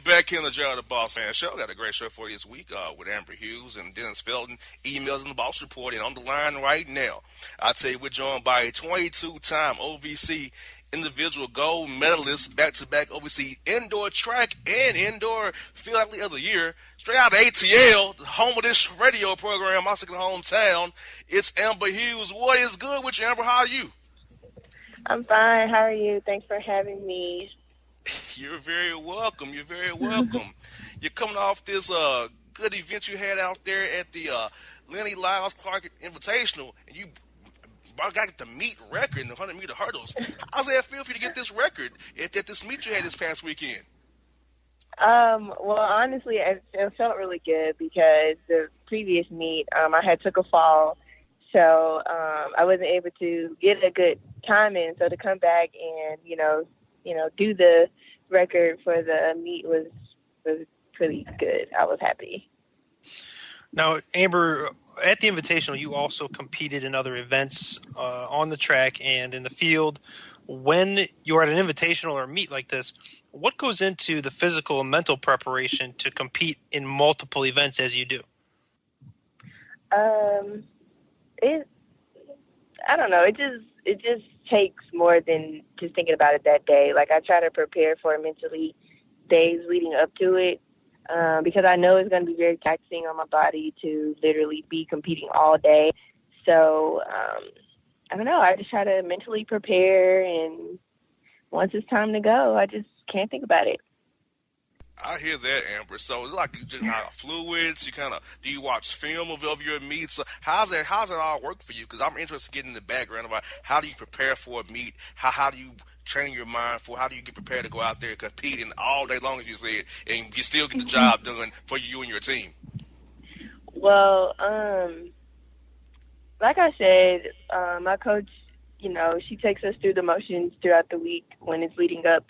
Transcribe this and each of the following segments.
back in the Bossman Show. Got a great show for you this week with Amber Hughes and Dennis Felton. Emails in the Boss Report. And on the line right now, I'll tell you, we're joined by a 22-time OVC individual gold medalist, back-to-back OVC indoor track and indoor field athlete of the year. Straight out of ATL, the home of this radio program, my second hometown. It's Amber Hughes. What is good with you, Amber? How are you? I'm fine. How are you? Thanks for having me. You're very welcome. You're very welcome. You're coming off this good event you had out there at the Lenny Lyles Clark Invitational, and you got the meet record in the 100-meter hurdles. How's that feel for you to get this record at this meet you had this past weekend? Well, honestly, it felt really good because the previous meet, I had took a fall, so I wasn't able to get a good time in. So to come back and do the record for the meet was pretty good. I was happy. Now, Amber, at the Invitational, you also competed in other events on the track and in the field. When you're at an Invitational or a meet like this, what goes into the physical and mental preparation to compete in multiple events as you do? I don't know. It just takes more than just thinking about it that day. Like, I try to prepare for it mentally days leading up to it because I know it's going to be very taxing on my body to literally be competing all day. So, I don't know. I just try to mentally prepare, and once it's time to go, I just can't think about it. I hear that, Amber. So it's like you just have fluids. Do you watch film of your meets? So how's that all work for you? Because I'm interested in getting the background about how do you prepare for a meet? How do you train your mind for? How do you get prepared to go out there and compete in all day long, as you said, and you still get the job done for you and your team? Well, like I said, my coach, she takes us through the motions throughout the week when it's leading up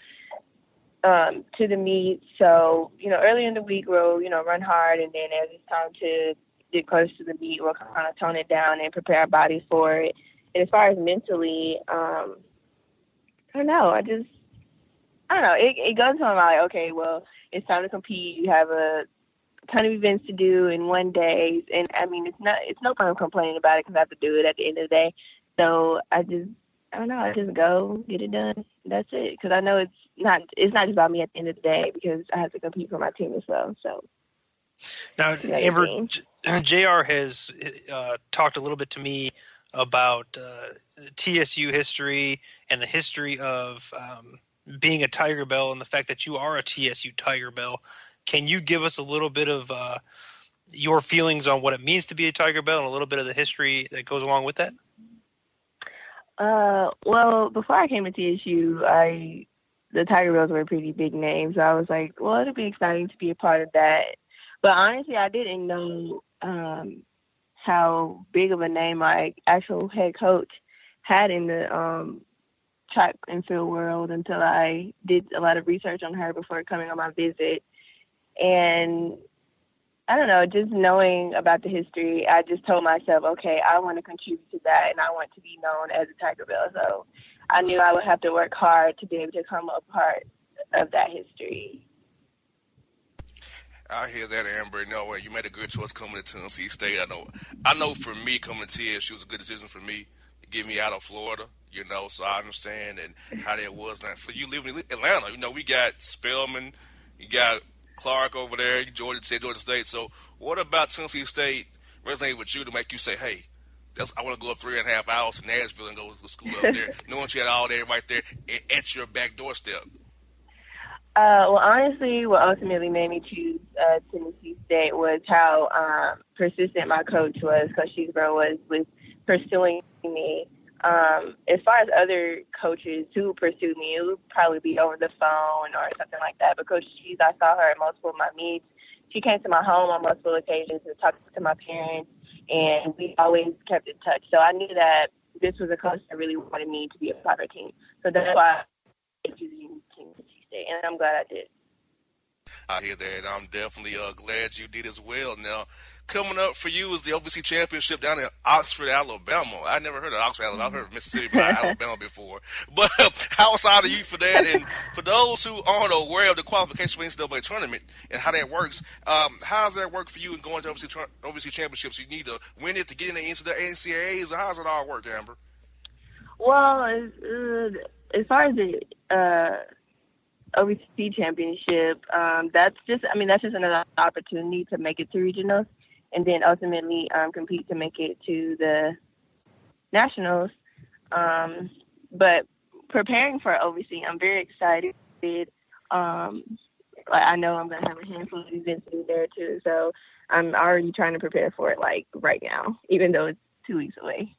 to the meet. So, early in the week we'll, run hard, and then as it's time to get close to the meet, we'll kind of tone it down and prepare our bodies for it. And as far as mentally, I don't know. It goes on like, okay, well, it's time to compete. You have a ton of events to do in one day. And I mean, it's no point complaining about it because I have to do it at the end of the day. So I just go get it done. That's it. Because I know it's not just about me at the end of the day because I have to compete for my team as well. So now, Amber, JR has talked a little bit to me about TSU history and the history of being a Tiger Bell and the fact that you are a TSU Tiger Bell. Can you give us a little bit of your feelings on what it means to be a Tiger Bell and a little bit of the history that goes along with that? Well, before I came to TSU, the Tiger Bells were a pretty big name, so I was like, well, it'll be exciting to be a part of that. But honestly, I didn't know how big of a name my actual head coach had in the track and field world until I did a lot of research on her before coming on my visit. And I don't know, just knowing about the history, I just told myself, okay, I want to contribute to that, and I want to be known as a Tiger Bell. So I knew I would have to work hard to be able to become a part of that history. I hear that, Amber. No, you made a good choice coming to Tennessee State. I know for me, coming to TSU was a good decision for me to get me out of Florida, so I understand and how that was. Now, for you living in Atlanta, we got Spelman, you got Clark over there, Georgia State. So what about Tennessee State resonating with you to make you say, hey, I want to go up 3.5 hours to Nashville and go to school up there, knowing you had all that right there at your back doorstep? Well, honestly, what ultimately made me choose Tennessee State was how persistent my coach was, Coach Sheesbro was with pursuing me. As far as other coaches who pursued me, it would probably be over the phone or something like that. But Coach Shees, I saw her at multiple of my meets. She came to my home on multiple occasions and talked to my parents, and we always kept in touch. So I knew that this was a coach that really wanted me to be a part of her team. So that's why I chose Tennessee State, and I'm glad I did. I hear that, and I'm definitely glad you did as well. Now, coming up for you is the OVC Championship down in Oxford, Alabama. I never heard of Oxford, Alabama. I've heard of Mississippi, but Alabama before. But how excited are you for that? And for those who aren't aware of the qualification for NCAA tournament and how that works, how does that work for you in going to OVC Championships? You need to win it to get in the NCAAs, or how does it all work, Amber? Well, as far as the OVC Championship, that's just another opportunity to make it to regionals, and then ultimately compete to make it to the nationals. But preparing for OVC, I'm very excited. I know I'm going to have a handful of events to do there too, so I'm already trying to prepare for it like right now, even though it's 2 weeks away.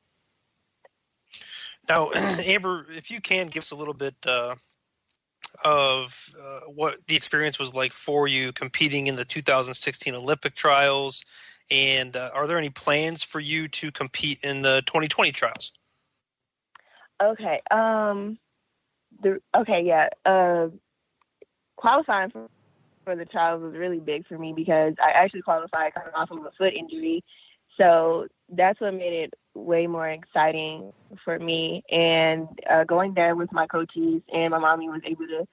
Now, Amber, if you can give us a little bit of what the experience was like for you competing in the 2016 Olympic trials, and are there any plans for you to compete in the 2020 trials? Okay. Qualifying for the trials was really big for me because I actually qualified coming off of a foot injury. So that's what made it way more exciting for me. And going there with my coaches, and my mommy was able to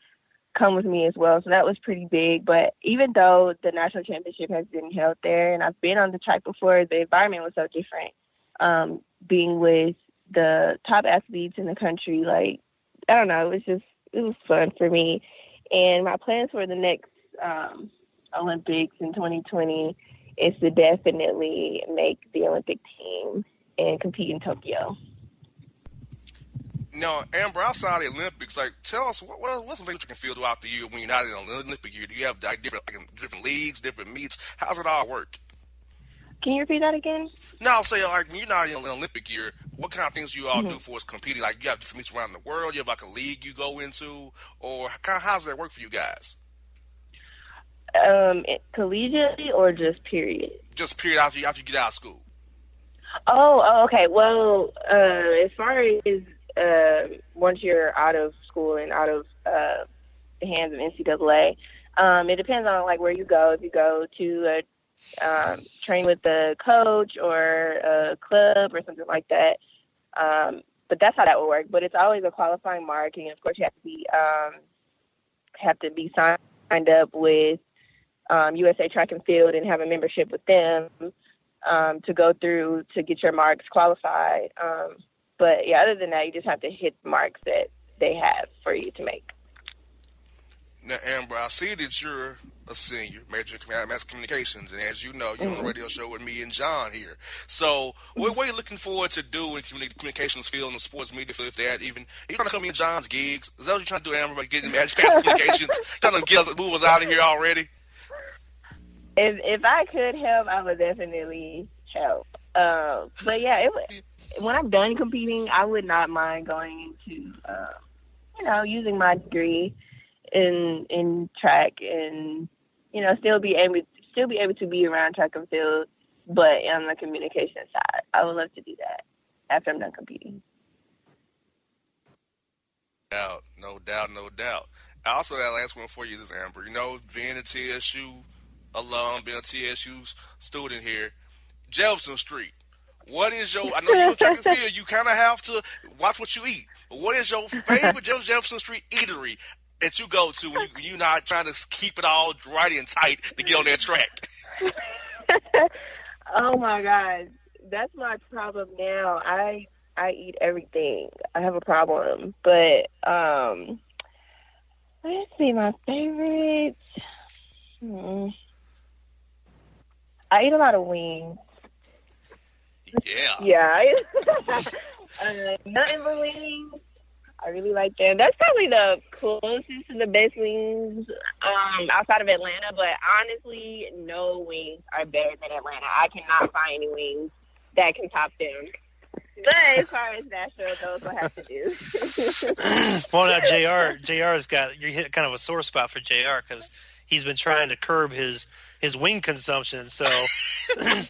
come with me as well. So that was pretty big. But even though the national championship has been held there and I've been on the track before, the environment was so different. Being with the top athletes in the country, like, I don't know, it was fun for me. And my plans for the next Olympics in 2020 is to definitely make the Olympic team and compete in Tokyo. Now, Amber, outside the Olympics, like, tell us what's some things you can feel throughout the year when you're not in an Olympic year? Do you have like, different leagues, different meets? How's it all work? Can you repeat that again? No, I'll say, like, when you're not in an Olympic year, what kind of things do you all do for us competing? Like, you have different meets around the world? You have, like, a league you go into? Or how does that work for you guys? Collegiately or just period? Just period after you get out of school. Oh, okay. Well, as far as once you're out of school and out of the hands of NCAA, it depends on, like, where you go. If you go to train with a coach or a club or something like that. But that's how that would work. But it's always a qualifying mark, and of course you have to be signed up with USA Track and Field and have a membership with them to go through to get your marks qualified. But yeah, other than that, you just have to hit the marks that they have for you to make. Now, Amber, I see that you're a senior, major in mass communications, and as you know, you're on a radio show with me and John here. So, what are you looking forward to do in the communications field and the sports media field? If that even, are you trying to come in John's gigs? Is that what you're trying to do, Amber, by getting mass communications, trying to move us out of here already? If I could help, I would definitely help. But yeah, when I'm done competing, I would not mind going into, using my degree in track and, still be able to be around track and field, but on the communication side. I would love to do that after I'm done competing. No doubt. I also got a last one for you, this Amber. Being a TSU alum, being a TSU student here, Jefferson Street. What is I know you're track and field, you kind of have to watch what you eat. But what is your favorite Jefferson Street eatery that you go to when you're not trying to keep it all right and tight to get on that track? Oh my God, that's my problem now. I eat everything. I have a problem, but let's see, my favorites. I eat a lot of wings. Yeah. Nothing but wings. I really like them. That's probably the closest to the best wings outside of Atlanta, but honestly, no wings are better than Atlanta. I cannot find any wings that can top them. But as far as Nashville goes, we'll have to do. Well, now JR's got, you hit kind of a sore spot for JR because he's been trying to curb his wing consumption. So,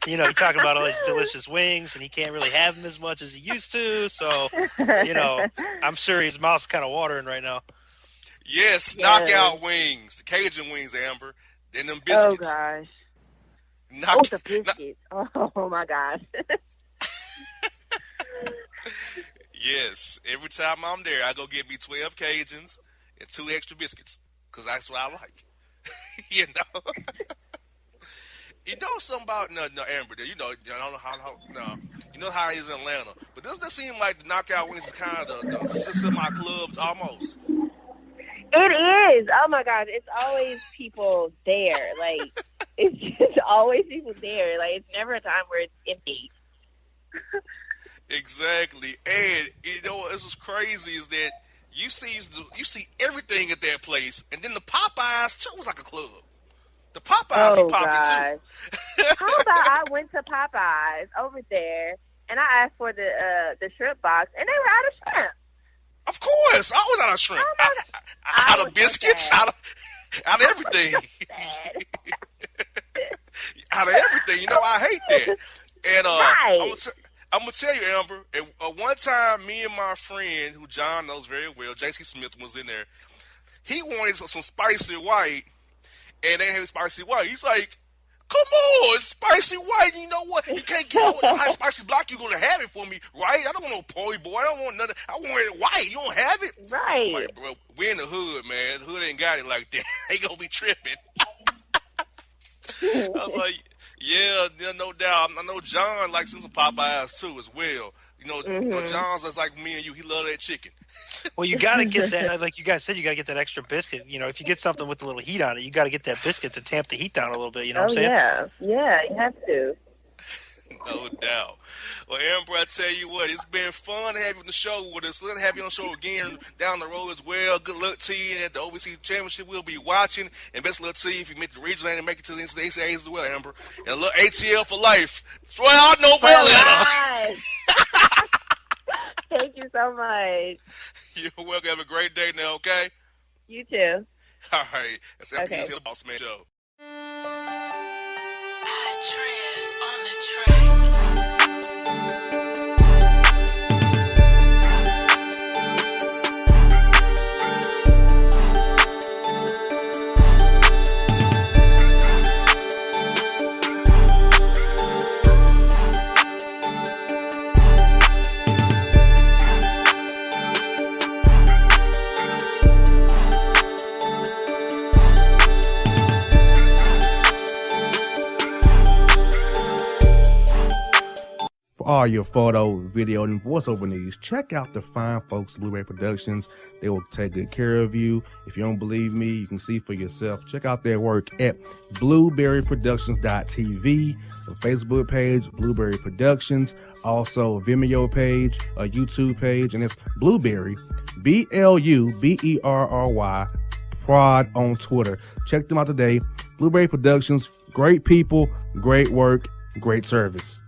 you're talking about all these delicious wings, and he can't really have them as much as he used to. So, I'm sure his mouth's kind of watering right now. Yes, knockout wings, the Cajun wings, Amber, and them biscuits. Oh, gosh. Oh, the biscuits. Oh, my gosh. Yes, every time I'm there, I go get me 12 Cajuns and 2 extra biscuits, because that's what I like. You know? You know something about, no, Amber, I don't know how, no. You know how it is in Atlanta. But doesn't it seem like the Knockout Wings is kind of the semi-clubs almost? It is. Oh, my gosh. It's always people there. Like, it's just always people there. Like, it's never a time where it's empty. Exactly. And, this was crazy is that you see everything at that place. And then the Popeyes, too, was like a club. The Popeyes be popping, too. How about I went to Popeyes over there, and I asked for the shrimp box, and they were out of shrimp. Of course. I was out of shrimp. Out of biscuits, out of everything. Out of everything. I hate that. And right. I'm going to tell you, Amber, one time, me and my friend, who John knows very well, J.C. Smith, was in there. He wanted some spicy white, and they had spicy white. He's like, come on, it's spicy white. You know what? You can't get hot spicy black. You're going to have it for me, right? I don't want no poi boy. I don't want nothing. I want it white. You don't have it? Right. Like, bro, we're in the hood, man. The hood ain't got it like that. They going to be tripping. I was like, yeah, no doubt. I know John likes some Popeyes, too, as well. John's just like me and you. He love that chicken. Well, you got to get that, like you guys said, you got to get that extra biscuit. If you get something with a little heat on it, you got to get that biscuit to tamp the heat down a little bit. You know what I'm saying? Yeah, you have to. No doubt. Well, Amber, I tell you what, it's been fun to have you on the show with us. Let's have you on the show again down the road as well. Good luck to you at the overseas championship. We'll be watching, and best luck to you if you make the regional and make it to the NCAAs as well, Amber. And look, ATL for life. Well, I know better. Thank you so much. You're welcome. Have a great day now, okay? You too. All right. That's the Bossman Show. On the track. All your photo, video, and voiceover needs, check out the fine folks at Blueberry Productions. They will take good care of you. If you don't believe me, you can see for yourself. Check out their work at blueberryproductions.tv, a Facebook page, Blueberry Productions, also a Vimeo page, a YouTube page, and it's Blueberry, BLUBERRY, Prod on Twitter. Check them out today. Blueberry Productions, great people, great work, great service.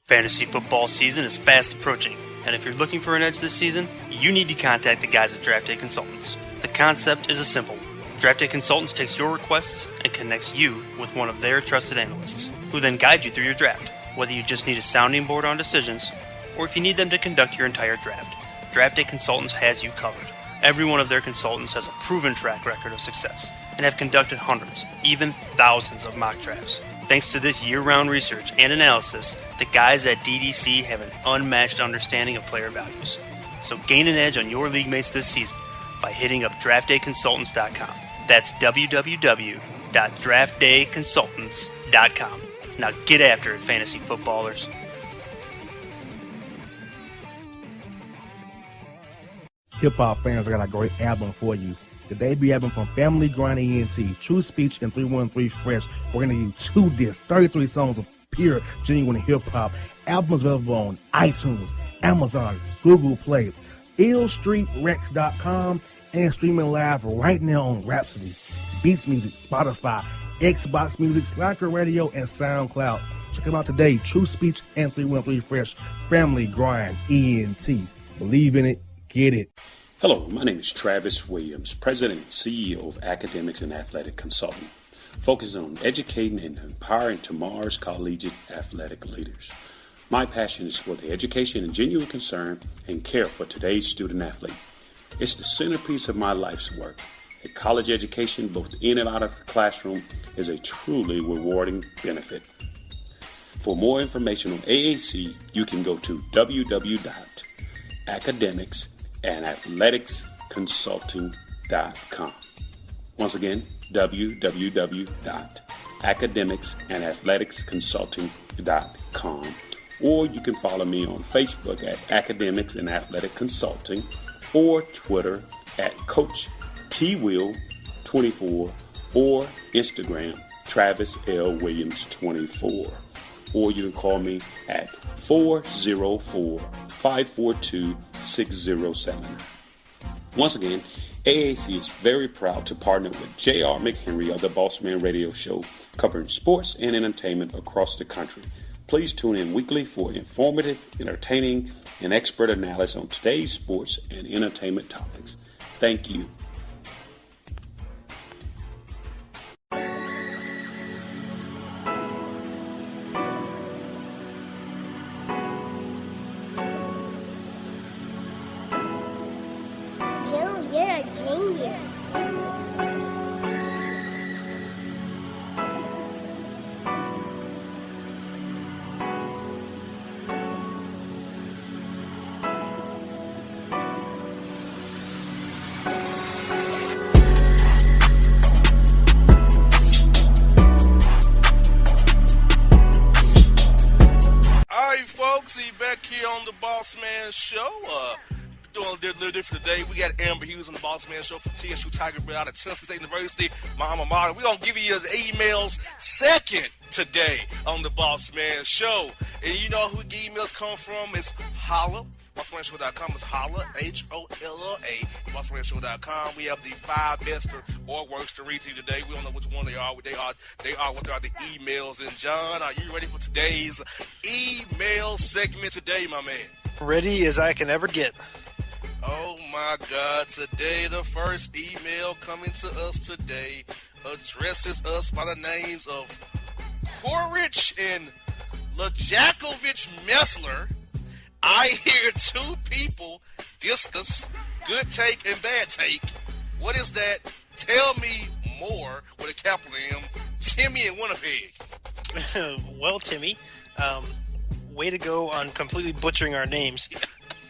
Fantasy football season is fast approaching, and if you're looking for an edge this season, you need to contact the guys at Draft Day Consultants. The concept is a simple one. Draft Day Consultants takes your requests and connects you with one of their trusted analysts, who then guide you through your draft, whether you just need a sounding board on decisions, or if you need them to conduct your entire draft. Draft Day Consultants has you covered. Every one of their consultants has a proven track record of success, and have conducted hundreds, even thousands of mock drafts. Thanks to this year-round research and analysis, the guys at DDC have an unmatched understanding of player values. So gain an edge on your league mates this season by hitting up draftdayconsultants.com. That's www.draftdayconsultants.com. Now get after it, fantasy footballers. Hip-hop fans, I got a great album for you. The debut album from Family Grind ENT, True Speech and 313 Fresh. We're going to give you 2 discs, 33 songs of pure, genuine hip-hop. Albums available on iTunes, Amazon, Google Play, illstreetrex.com, and streaming live right now on Rhapsody, Beats Music, Spotify, Xbox Music, Slacker Radio, and SoundCloud. Check them out today. True Speech and 313 Fresh. Family Grind ENT. Believe in it. Get it. Hello, my name is Travis Williams, President and CEO of Academics and Athletic Consulting, focusing on educating and empowering tomorrow's collegiate athletic leaders. My passion is for the education and genuine concern and care for today's student athlete. It's the centerpiece of my life's work. A college education, both in and out of the classroom, is a truly rewarding benefit. For more information on AAC, you can go to www.academicsandathleticsconsulting.com. Once again, www.academicsandathleticsconsulting.com. Or you can follow me on Facebook at Academics and Athletic Consulting, or Twitter at Coach TWill24, or Instagram Travis L. Williams 24. Or you can call me at 404-542-6079. Once again, AAC is very proud to partner with J.R. McHenry of the Bossman Radio Show, covering sports and entertainment across the country. Please tune in weekly for informative, entertaining, and expert analysis on today's sports and entertainment topics. Thank you. Joe, you're a genius. Alright, folks, we back here on the Bossman Show. Doing a little different today. We got Amber Hughes on the Bossman Show from TSU Tiger Bread out of Tennessee State University, my alma mater. We're going to give you the emails second today on the Bossman Show. And you know who the emails come from? It's Holla. BossmanShow.com is Holla, H-O-L-L-A, BossmanShow.com. We have the 5 best or worst to read to you today. We don't know which one they are. They are the emails. And John, are you ready for today's email segment today, my man? Ready as I can ever get. Oh my God, today the first email coming to us today addresses us by the names of Korich and Lajakovic Messler. I hear 2 people discuss good take and bad take. What is that? Tell me more with a capital M. Timmy in Winnipeg. Well, Timmy, way to go on completely butchering our names.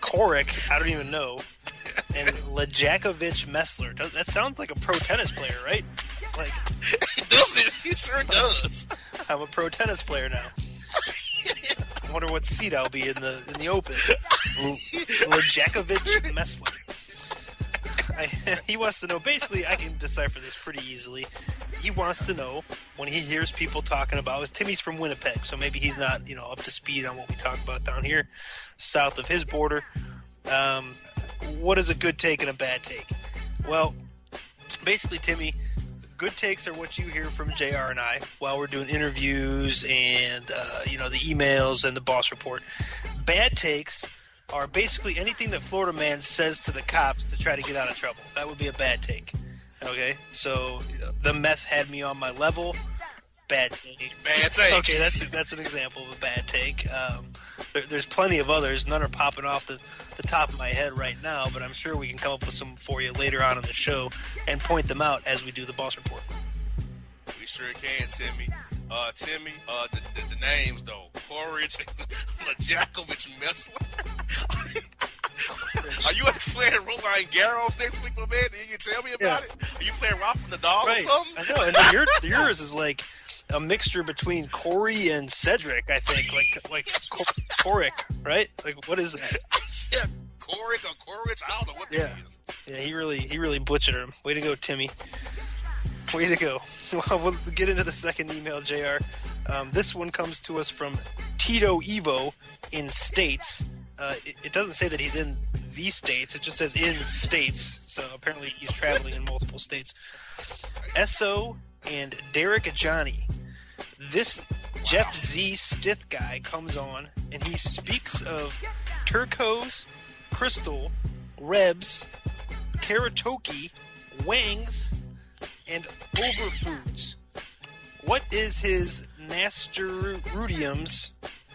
Korich, I don't even know. And Lajakovic Messler. That sounds like a pro tennis player, right? Like, Doesn't it? He sure does. I'm a pro tennis player now. I wonder what seat I'll be in the Open. Lajakovic Messler. He wants to know. Basically, I can decipher this pretty easily. He wants to know when he hears people talking about. Timmy's from Winnipeg, so maybe he's not up to speed on what we talk about down here, south of his border. What is a good take and a bad take? Well, basically, Timmy, good takes are what you hear from JR and I while we're doing interviews and the emails and the boss report. Bad takes are basically anything that Florida man says to the cops to try to get out of trouble. That would be a bad take. Okay, so the meth had me on my level. Bad take. Bad take. Okay, that's an example of a bad take. There's plenty of others. None are popping off the top of my head right now, but I'm sure we can come up with some for you later on in the show and point them out as we do the boss report. We sure can, Timmy. Timmy, the names, though. Korich and Lajakovic Messler. Are you playing Roland Garros next week, my man? Can you tell me about it? Are you playing Rock from the Dog or something? I know, and then yours is like a mixture between Corey and Cedric, I think. Like Korich, right? Like, what is that? Yeah, Korich or Korich, I don't know what that is. Yeah, he really butchered him. Way to go, Timmy. Way to go. Well, we'll get into the second email, JR. This one comes to us from Tito Evo in States. It doesn't say that he's in the States. It just says in States. So apparently he's traveling in multiple states. Esso and Derek Ajani. This Jeff Z. Stith guy comes on, and he speaks of Turcos, Crystal, Rebs, Karatoki, Wangs, and Overfoods. What is his Nastrudiums,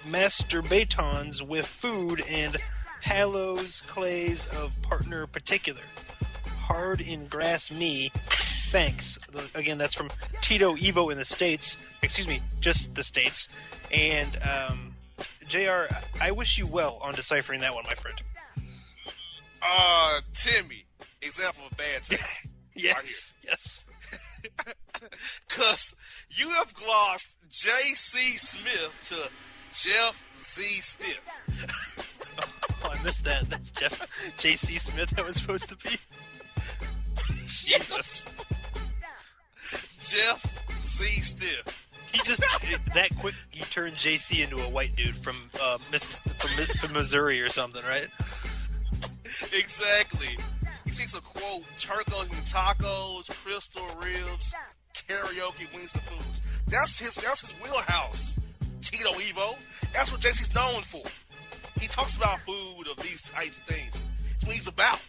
masturbatons with food and halos clays of partner particular? hard in grass me. Thanks. Again, that's from Tito Evo in the States. Excuse me, just the States. And JR, I wish you well on deciphering that one, my friend. Timmy, example of bad take. Yes, yes. Because you have glossed J.C. Smith to Jeff Z. Stiff. Oh, I missed that. That's J.C. Smith that was supposed to be. Jesus. Jeff Z. Stiff. He just, that quick, he turned J.C. into a white dude from Missouri or something, right? Exactly. He takes a quote, Churros and tacos, crystal ribs, karaoke, wings and foods. That's his wheelhouse, Tito Evo. That's what JC's known for. He talks about food of these types of things. That's what he's about.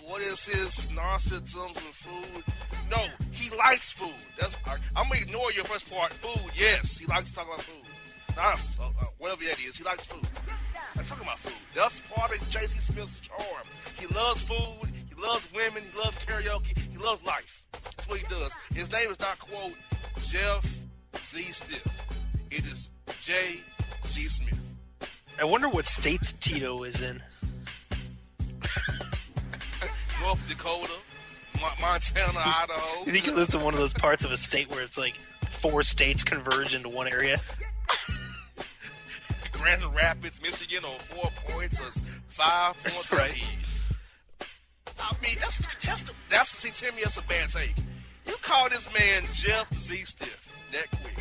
What is his narcissism with food? No, he likes food. I'm going to ignore your first part. Food, yes. He likes to talk about food. Whatever that is, he likes food. I'm talking about food. That's part of J.C. Smith's charm. He loves food. He loves women. He loves karaoke. He loves life. That's what he does. His name is not, quote, Jeff Z. Stiff. It is J.C. Smith. I wonder what states Tito is in. North Dakota, Montana, Idaho. You think he lives in one of those parts of a state where it's like 4 states converge into one area? Grand Rapids, Michigan, on 4 points or 5 points. Right. I mean, that's see, Timmy, that's a bad take. You call this man Jeff Z. Stiff that quick.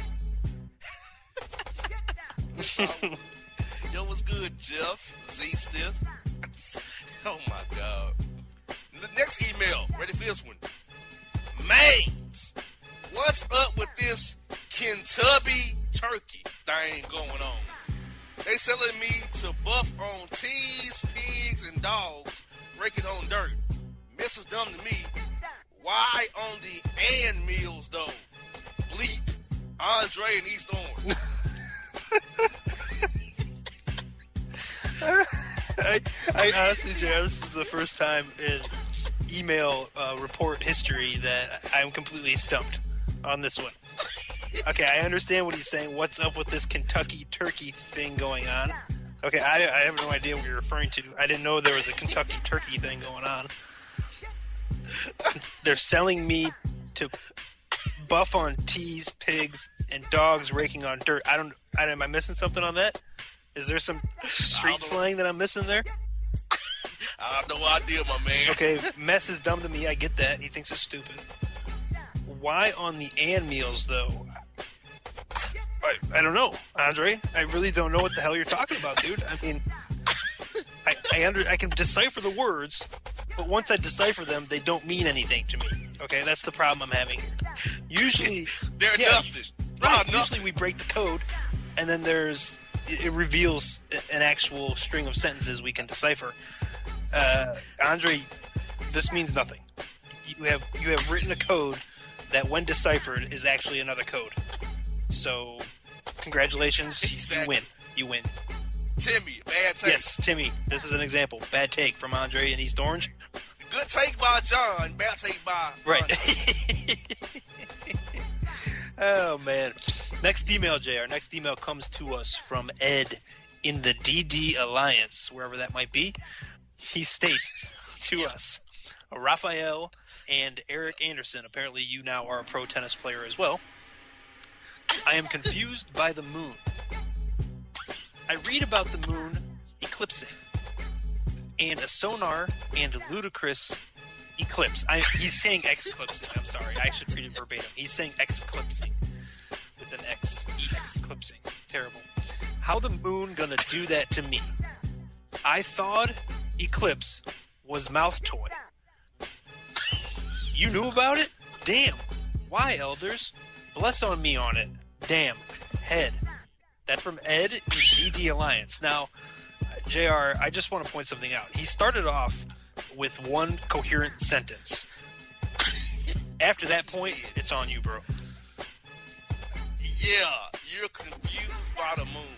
Yo, what's good, Jeff Z. Stiff? Oh my God. The next email, ready for this one? Mains, what's up with this Kentucky turkey thing going on? They selling me to buff on teas, pigs, and dogs, raking on dirt. Mrs. Dumb to me. Why on the and meals though? Bleep, Andre and East Orange. I honestly, JR, this is the first time in email report history that I'm completely stumped on this one. Okay, I understand what he's saying. What's up with this Kentucky turkey thing going on? Okay, I have no idea what you're referring to. I didn't know there was a Kentucky turkey thing going on. They're selling me to buff on teas, pigs, and dogs raking on dirt. Am I missing something on that? Is there some street slang that I'm missing there? I have no idea, my man. Okay, mess is dumb to me. I get that. He thinks it's stupid. Why on the and meals, though? I don't know, Andre. I really don't know what the hell you're talking about, dude. I mean, I can decipher the words, but once I decipher them, they don't mean anything to me. Okay, that's the problem I'm having here. Usually, they're nothing. Right, usually we break the code, and then it reveals an actual string of sentences we can decipher. Andre, this means nothing. You have written a code that, when deciphered, is actually another code. So, congratulations, exactly. You win. Timmy, bad take. Yes, Timmy, this is an example. Bad take from Andre in East Orange. Good take by John, bad take by... Right. Oh, man. Next email, JR. Next email comes to us from Ed in the DD Alliance, wherever that might be. He states to us, Raphael and Eric Anderson, apparently you now are a pro tennis player as well. I am confused by the moon. I read about the moon eclipsing and a sonar and ludicrous eclipse. He's saying exclipsing. I'm sorry. I should read it verbatim. He's saying exclipsing with an X. Exclipsing. Terrible. How the moon gonna do that to me? I thought eclipse was mouth toy. You knew about it? Damn. Why, elders? Bless on me on it. Damn. Head. That's from Ed in DD Alliance. Now, JR, I just want to point something out. He started off with one coherent sentence. After that point, it's on you, bro. Yeah, you're confused by the moon.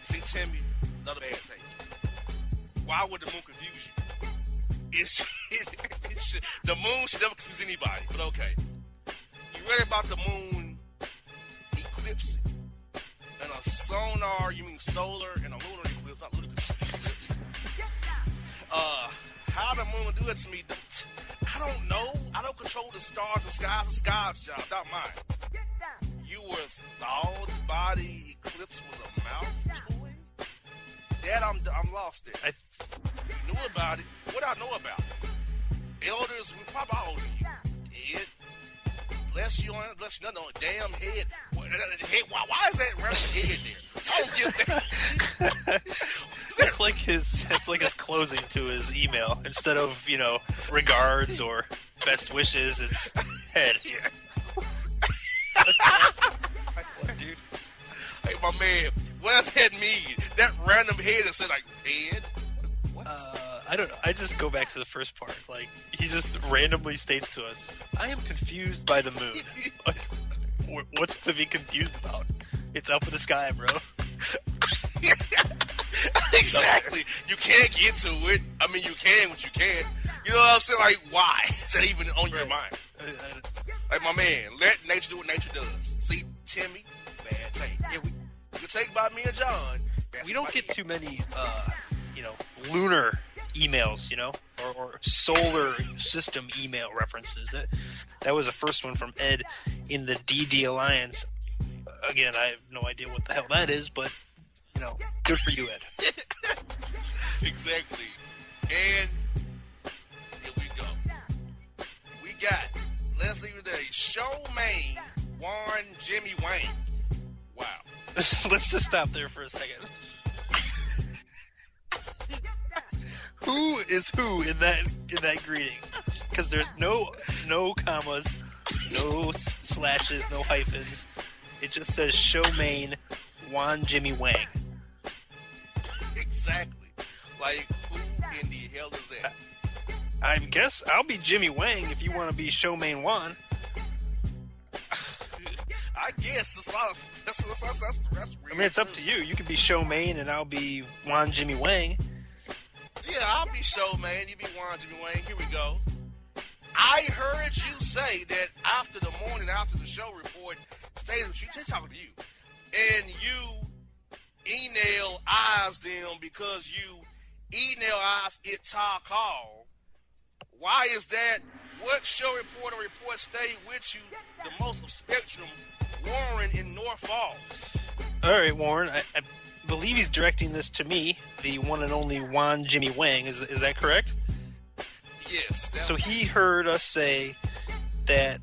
See, Timmy, another bad take. Why would the moon confuse you? The moon should never confuse anybody. But okay, you read about the moon eclipse and a sonar? You mean solar and a lunar eclipse, not lunar eclipse. How the moon do it to me? I don't know. I don't control the stars and skies. It's God's job, not mine. You were thought body eclipse was a mouth toy? Dad, I'm lost there. You knew about it. What I know about it? Elders, we probably all older than you. Ed, bless you nothing on a damn head. Why is that random head there? I don't get that. It's like his closing to his email. Instead of, regards or best wishes, it's head. Yeah. What, dude? Hey, my man, what does that mean? That random head that said, like, head? What? I don't know. I just go back to the first part. Like, he just randomly states to us, I am confused by the moon. Like, what's to be confused about? It's up in the sky, bro. Exactly. You can't get to it. I mean, you can, but you can't. You know what I'm saying? Like, why? Is that even on your mind? Like, my man, let nature do what nature does. See, Timmy, bad take. Yeah, we can take by me and John. We don't get too many, lunar emails, or solar system email references. That was the first one from Ed in the DD Alliance. Again, I have no idea what the hell that is, but, good for you, Ed. Exactly. And here we go. We got Leslie today. Show Maine, Warren, Jimmy Wayne. Wow. Let's just stop there for a second. Who is who in that greeting? Because there's no commas, no slashes, no hyphens. It just says Show Maine, Juan Jimmy Wang. Exactly. Like, who in the hell is that? I guess I'll be Jimmy Wang if you want to be Show Maine Juan. I guess it's a lot of that's weird. I mean, it's up to you. You can be Show Maine and I'll be Juan Jimmy Wang. Yeah, I'll be Show Man. You be Juan Jimmy Wayne. Here we go. I heard you say that after the show report stays with you. They're talking to you. And you email eyes them because you email eyes it call. Why is that? What show report or report stayed with you the most of Spectrum? Warren in North Falls. All right, Warren. I believe he's directing this to me, the one and only Juan Jimmy Wang. Is that correct? Yes. So he heard us say that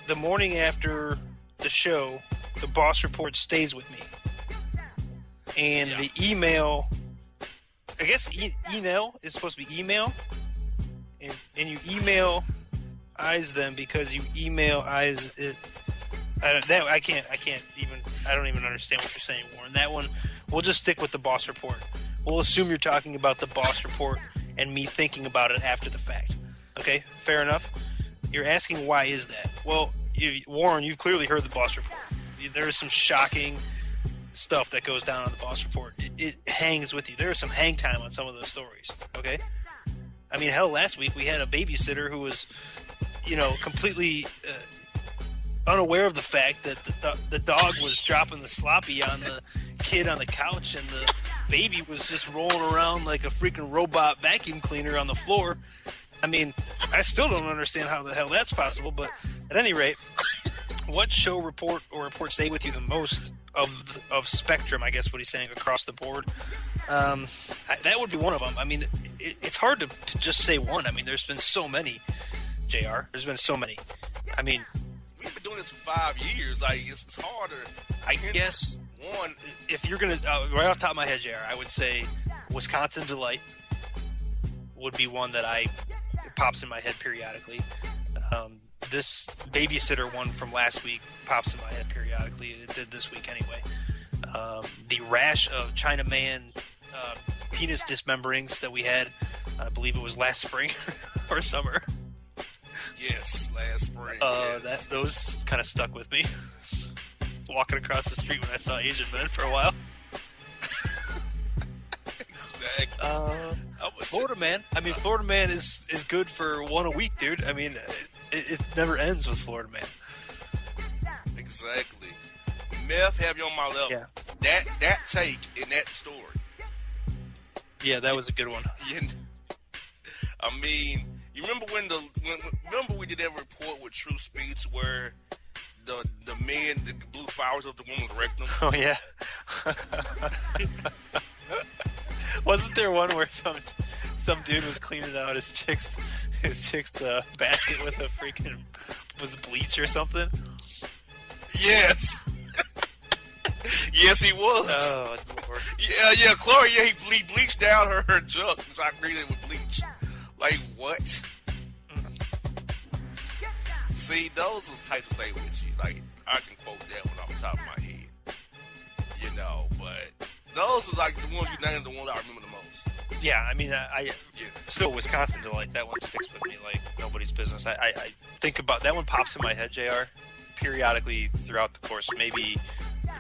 the morning after the show, the boss report stays with me. And the email, I guess email is supposed to be email. And you email eyes them because you email eyes it. I don't even understand what you're saying, Warren. That one, we'll just stick with the boss report. We'll assume you're talking about the boss report and me thinking about it after the fact. Okay, fair enough. You're asking why is that? Well, Warren, you've clearly heard the boss report. There is some shocking stuff that goes down on the boss report. It hangs with you. There is some hang time on some of those stories. Okay, I mean, hell, last week we had a babysitter who was, completely unaware of the fact that the dog was dropping the sloppy on the kid on the couch and the baby was just rolling around like a freaking robot vacuum cleaner on the floor. I mean, I still don't understand how the hell that's possible, but at any rate, what show report or reports stay with you the most of Spectrum, I guess what he's saying, across the board? That would be one of them. I mean, it's hard to just say one. I mean, there's been so many, JR. There's been so many. I mean, we've been doing this for 5 years. Like, it's harder. I guess one, if you're going to, right off the top of my head, JR, I would say Wisconsin Delight would be one that it pops in my head periodically. This babysitter one from last week pops in my head periodically. It did this week anyway. The rash of Chinaman penis dismemberings that we had, I believe it was last spring or summer. Yes, last spring. Yes. Those kind of stuck with me. Walking across the street when I saw Asian men for a while. Exactly. Florida Man. I mean, Florida Man is good for one a week, dude. I mean, it never ends with Florida Man. Exactly. Meth have you on my level. Yeah. That take in that story. Yeah, that was a good one. I mean, you remember remember we did that report with True Speech where the men blew flowers up the woman's rectum? Oh yeah. Wasn't there one where some dude was cleaning out his chick's basket with a freaking bleach or something? Yes. Yes, he was. Oh, Lord. Yeah, Chloe, he bleached down her junk, which I agree with bleach. Like, what? See, those are the types of stay with you. Like, I can quote that one off the top of my head. You know, but those are like the ones you named, the ones I remember the most. Yeah, I mean, I still Wisconsin Delight. That one sticks with me like nobody's business. I think about that one, pops in my head, JR, periodically throughout the course, maybe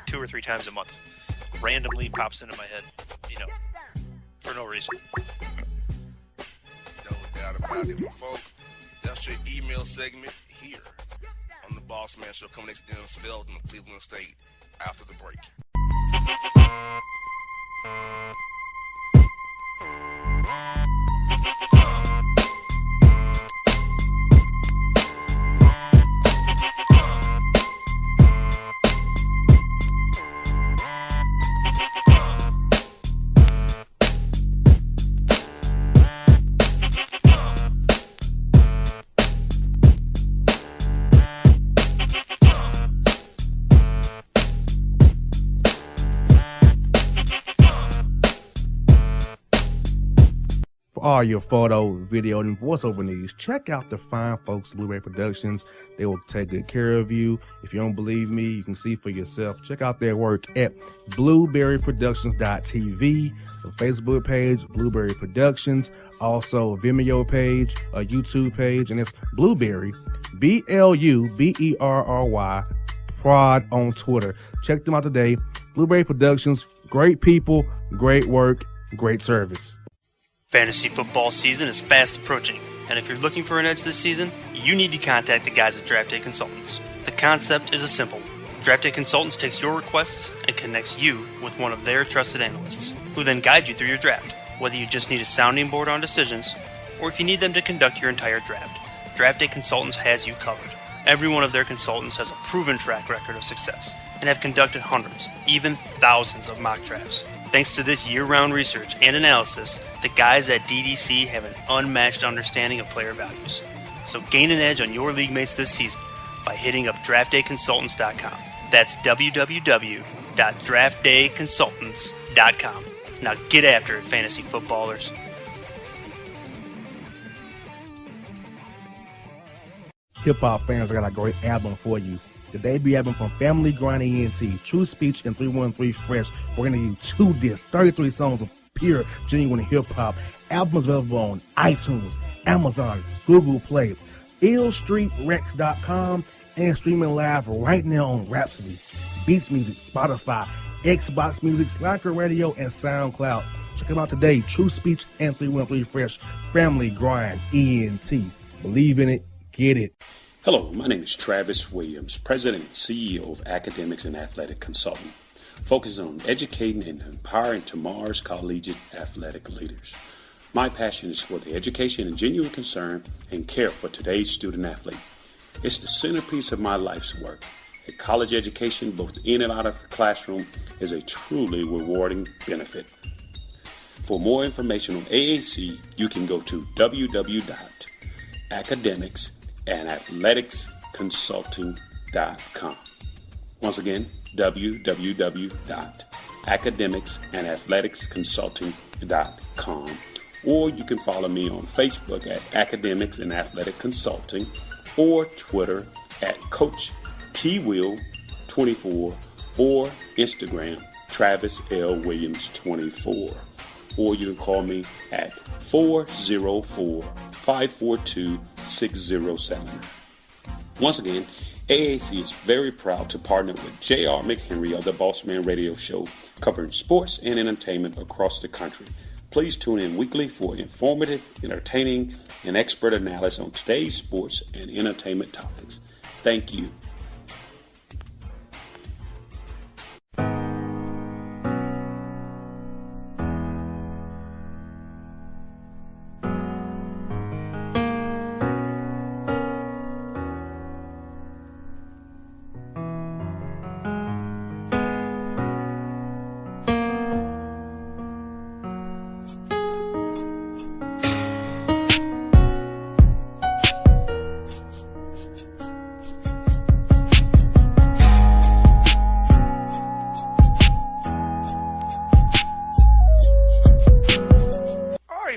2 or 3 times a month. Randomly pops into my head, for no reason. No doubt about it. Well, folks, that's your email segment here on the Bossman Show, coming next to Dennis Felton of Cleveland State after the break. For all your photo, video, and voiceover needs, check out the fine folks at Blueberry Productions. They will take good care of you. If you don't believe me, you can see for yourself. Check out their work at blueberryproductions.tv, the Facebook page, Blueberry Productions, also a Vimeo page, a YouTube page, and it's Blueberry, BLUBERRY, Prod on Twitter. Check them out today. Blueberry Productions, great people, great work, great service. Fantasy football season is fast approaching, and if you're looking for an edge this season, you need to contact the guys at Draft Day Consultants. The concept is a simple one. Draft Day Consultants takes your requests and connects you with one of their trusted analysts, who then guide you through your draft. Whether you just need a sounding board on decisions, or if you need them to conduct your entire draft, Draft Day Consultants has you covered. Every one of their consultants has a proven track record of success, and have conducted hundreds, even thousands of mock drafts. Thanks to this year-round research and analysis, the guys at DDC have an unmatched understanding of player values. So gain an edge on your league mates this season by hitting up draftdayconsultants.com. That's www.draftdayconsultants.com. Now get after it, fantasy footballers. Hip-hop fans, I got a great album for you. The debut album from Family Grind ENT, True Speech and 313 Fresh. We're going to give you 2 discs, 33 songs of pure, genuine hip-hop. Albums available on iTunes, Amazon, Google Play, illstreetrex.com, and streaming live right now on Rhapsody, Beats Music, Spotify, Xbox Music, Slacker Radio, and SoundCloud. Check them out today, True Speech and 313 Fresh, Family Grind ENT. Believe in it, get it. Hello, my name is Travis Williams, President and CEO of Academics and Athletic Consulting, focusing on educating and empowering tomorrow's collegiate athletic leaders. My passion is for the education and genuine concern and care for today's student athlete. It's the centerpiece of my life's work. A college education, both in and out of the classroom, is a truly rewarding benefit. For more information on AAC, you can go to www.academicsandathleticsconsulting.com. Once again, www.academicsandathleticsconsulting.com. Or you can follow me on Facebook at Academics and Athletic Consulting, or Twitter at Coach TWill24, or Instagram Travis L. Williams 24. Or you can call me at 404-542-6079. Once again, AAC is very proud to partner with J.R. McHenry of the Bossman Radio Show, covering sports and entertainment across the country. Please tune in weekly for informative, entertaining, and expert analysis on today's sports and entertainment topics. Thank you.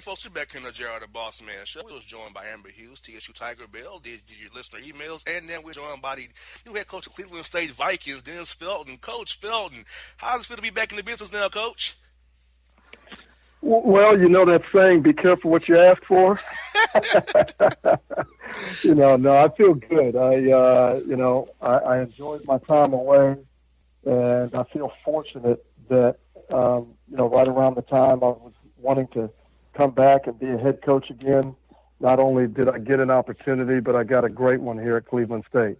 Folks, we're back in the Gerald the Bossman Show. We was joined by Amber Hughes, TSU Tiger Bell, did your listener emails, and then we're joined by the new head coach of Cleveland State Vikings, Dennis Felton. Coach Felton, how does it feel to be back in the business now, Coach? Well, you know that saying, be careful what you ask for. No, I feel good. I enjoyed my time away, and I feel fortunate that, right around the time I was wanting to come back and be a head coach again, not only did I get an opportunity, but I got a great one here at Cleveland State.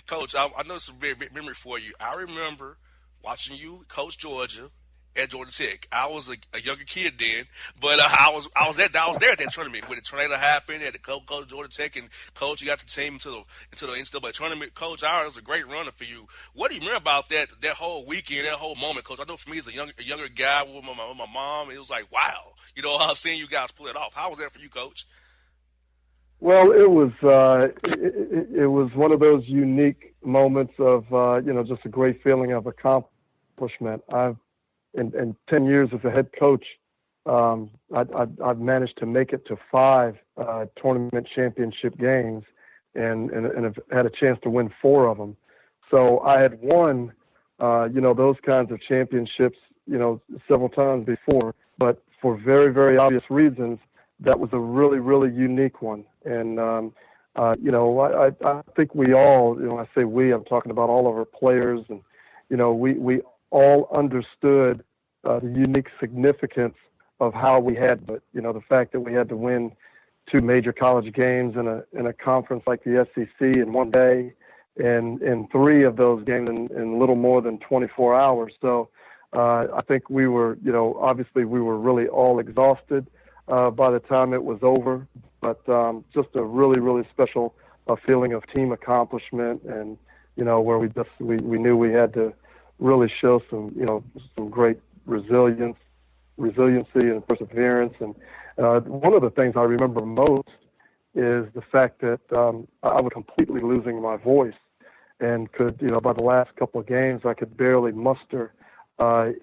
Coach, I know it's a very big memory for you. I remember watching you coach Georgia at Georgia Tech. I was a younger kid then, but I was there at that tournament when the tornado happened. At the coach Georgia Tech, and coach, you got the team into the NCAA tournament. Coach, it was a great runner for you. What do you remember about that whole weekend, that whole moment, Coach? I know for me as a younger guy with my mom, it was like, wow, seeing you guys pull it off. How was that for you, Coach? Well, it was one of those unique moments of just a great feeling of accomplishment. In 10 years as a head coach, I've managed to make it to 5 tournament championship games, and have had a chance to win 4 of them. So I had won, those kinds of championships, several times before, but for very, very obvious reasons, that was a really, really unique one. And, I think we all, I say we, I'm talking about all of our players, and, we all understood the unique significance of how we had, but the fact that we had to win 2 major college games in a conference like the SEC in one day, and in 3 of those games in little more than 24 hours. So I think we were, obviously we were really all exhausted by the time it was over, but just a really, really special feeling of team accomplishment, and where we knew we had to really show some great resiliency and perseverance. And one of the things I remember most is the fact that I was completely losing my voice, and could, by the last couple of games, I could barely muster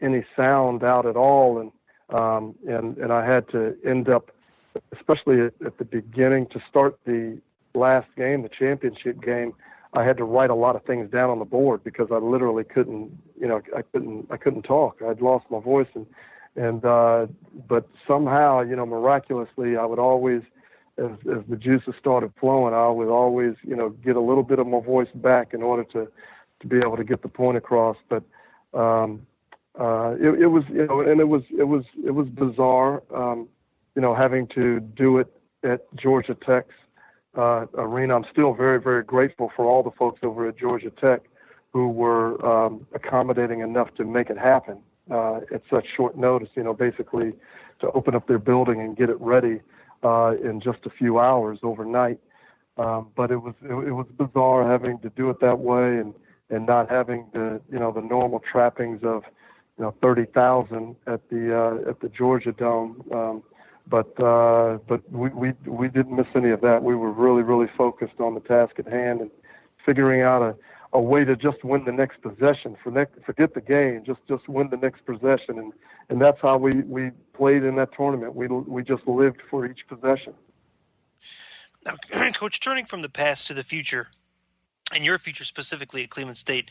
any sound out at all. And I had to end up, especially at the beginning, to start the last game, the championship game, I had to write a lot of things down on the board because I literally couldn't, I couldn't talk. I'd lost my voice, but somehow, miraculously, I would always, as the juices started flowing, I would always, get a little bit of my voice back in order to be able to get the point across. But it was bizarre, having to do it at Georgia Tech's arena. I'm still very, very grateful for all the folks over at Georgia Tech who were accommodating enough to make it happen at such short notice, basically to open up their building and get it ready in just a few hours overnight. But it was bizarre having to do it that way, and not having the normal trappings of 30,000 at the Georgia Dome. But we didn't miss any of that. We were really, really focused on the task at hand and figuring out a way to just win the next possession. Forget the game, just win the next possession. And that's how we played in that tournament. We just lived for each possession. Now, Coach, turning from the past to the future, and your future specifically at Cleveland State,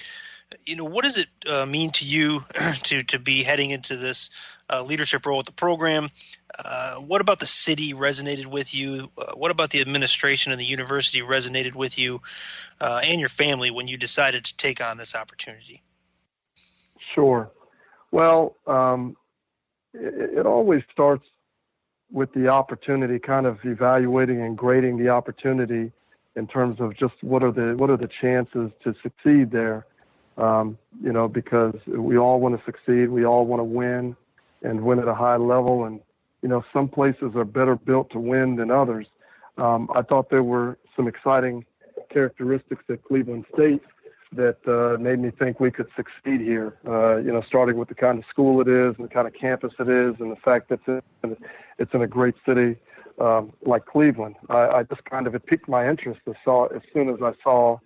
what does it mean to you to be heading into this leadership role at the program? What about the city resonated with you? What about the administration and the university resonated with you and your family when you decided to take on this opportunity? Sure. Well, it always starts with the opportunity, kind of evaluating and grading the opportunity in terms of just what are the chances to succeed there. Because we all want to succeed, we all want to win and win at a high level. And, some places are better built to win than others. I thought there were some exciting characteristics at Cleveland State that made me think we could succeed here, starting with the kind of school it is and the kind of campus it is and the fact that it's in a great city like Cleveland. I just it piqued my interest as soon as I saw